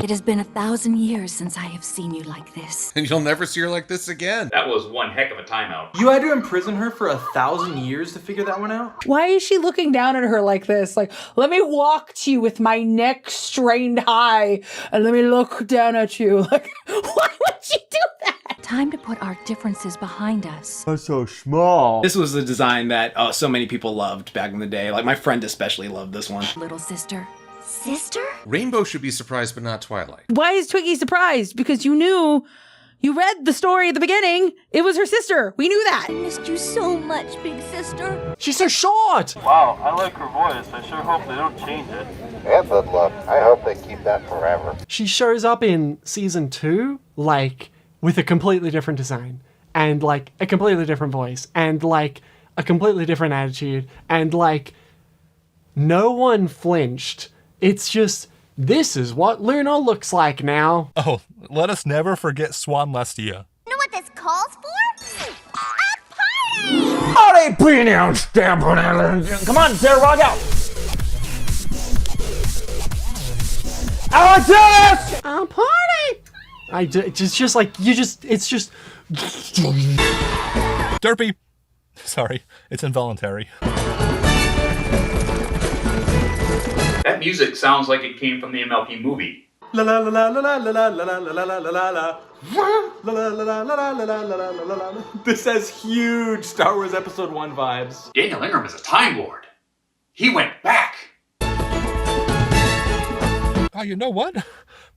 It has been 1,000 years since I have seen you like this. And you'll never see her like this again. That was one heck of a timeout. You had to imprison her for 1,000 years to figure that one out? Why is she looking down at her like this? Like, let me walk to you with my neck strained high, and let me look down at you. Like, why would she do that? Time to put our differences behind us. I'm so small. This was the design that so many people loved back in the day. Like my friend especially loved this one. Little sister. Sister? Rainbow should be surprised, but not Twilight. Why is Twiggy surprised? Because you read the story at the beginning. It was her sister. We knew that. I missed you so much, big sister. She's so short! Wow, I like her voice. I sure hope they don't change it. And good luck. I hope they keep that forever. She shows up in season 2, like, with a completely different design, and like a completely different voice, and like a completely different attitude, and like no one flinched. It's just, this is what Luna looks like now. Oh, let us never forget Swan Lestia. You know what this calls for? A party! Party peanut stamp on it. Come on, Sarah, rock out. Alexis! A party! It's just like, it's just... Derpy! Sorry, it's involuntary. That music sounds like it came from the MLP movie. La la la la la la la la la la la la la la la. La la la la la la la la la la la. This has huge Star Wars Episode 1 vibes. Daniel Ingram is a Time Lord. He went back. Oh, you know what?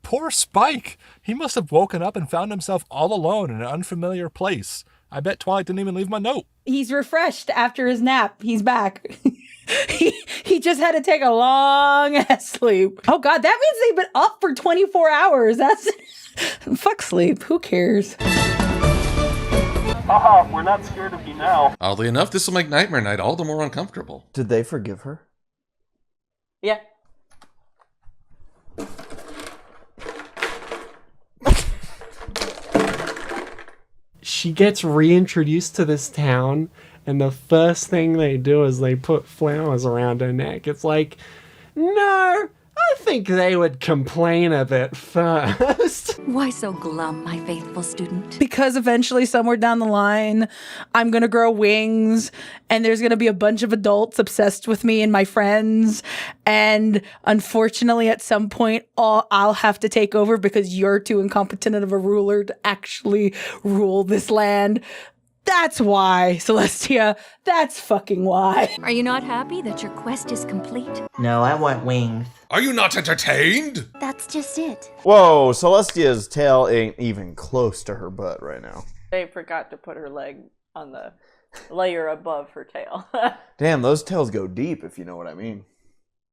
Poor Spike. He must have woken up and found himself all alone in an unfamiliar place. I bet Twilight didn't even leave him a note. He's refreshed after his nap. He's back. he just had to take a long ass sleep. Oh god, that means they've been up for 24 hours. That's fuck sleep. Who cares? Haha, we're not scared of you now. Oddly enough, this will make Nightmare Night all the more uncomfortable. Did they forgive her? Yeah. She gets reintroduced to this town, and the first thing they do is they put flowers around her neck. It's like, no, I think they would complain a bit first. Why so glum, my faithful student? Because eventually, somewhere down the line, I'm gonna grow wings, and there's gonna be a bunch of adults obsessed with me and my friends. And unfortunately, at some point, I'll have to take over because you're too incompetent of a ruler to actually rule this land. That's why, Celestia. That's fucking why. Are you not happy that your quest is complete? No, I want wings. Are you not entertained? That's just it. Whoa, Celestia's tail ain't even close to her butt right now. They forgot to put her leg on the layer above her tail. Damn, those tails go deep, if you know what I mean.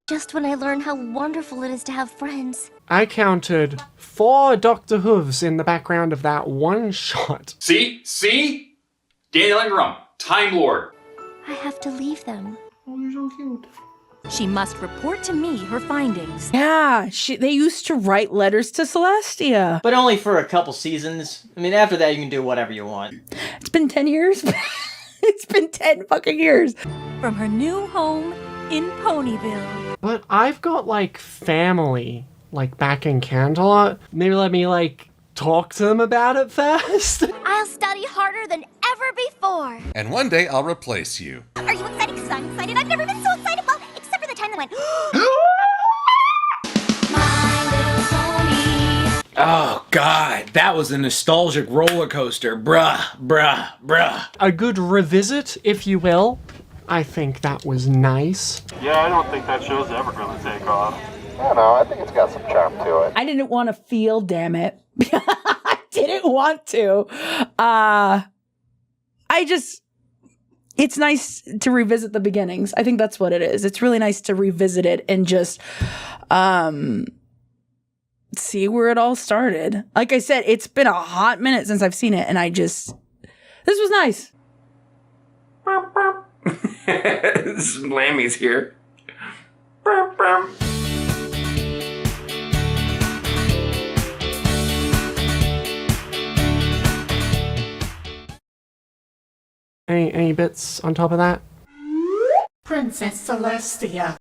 Just when I learn how wonderful it is to have friends. I counted 4 Dr. Hooves in the background of that one shot. See? Daniel Ingram, Time Lord. I have to leave them. Oh, you're so cute. She must report to me her findings. Yeah, they used to write letters to Celestia. But only for a couple seasons. I mean, after that, you can do whatever you want. It's been 10 years. It's been 10 fucking years. From her new home in Ponyville. But I've got, like, family, like, back in Canterlot. Maybe let me, like, talk to them about it first. I'll study harder than ever before. And one day I'll replace you. Are you excited? Because I'm excited. I've never been so excited. Well, except for the time that went. Oh god, that was a nostalgic roller coaster. Bruh. A good revisit, if you will. I think that was nice. Yeah, I don't think that show's ever going to take off. I don't know, I think it's got some charm to it. I didn't want to feel, damn it. I didn't want to. It's nice to revisit the beginnings. I think that's what it is. It's really nice to revisit it and just see where it all started. Like I said, it's been a hot minute since I've seen it, and this was nice. This is Lammy's here. Any bits on top of that? Princess Celestia.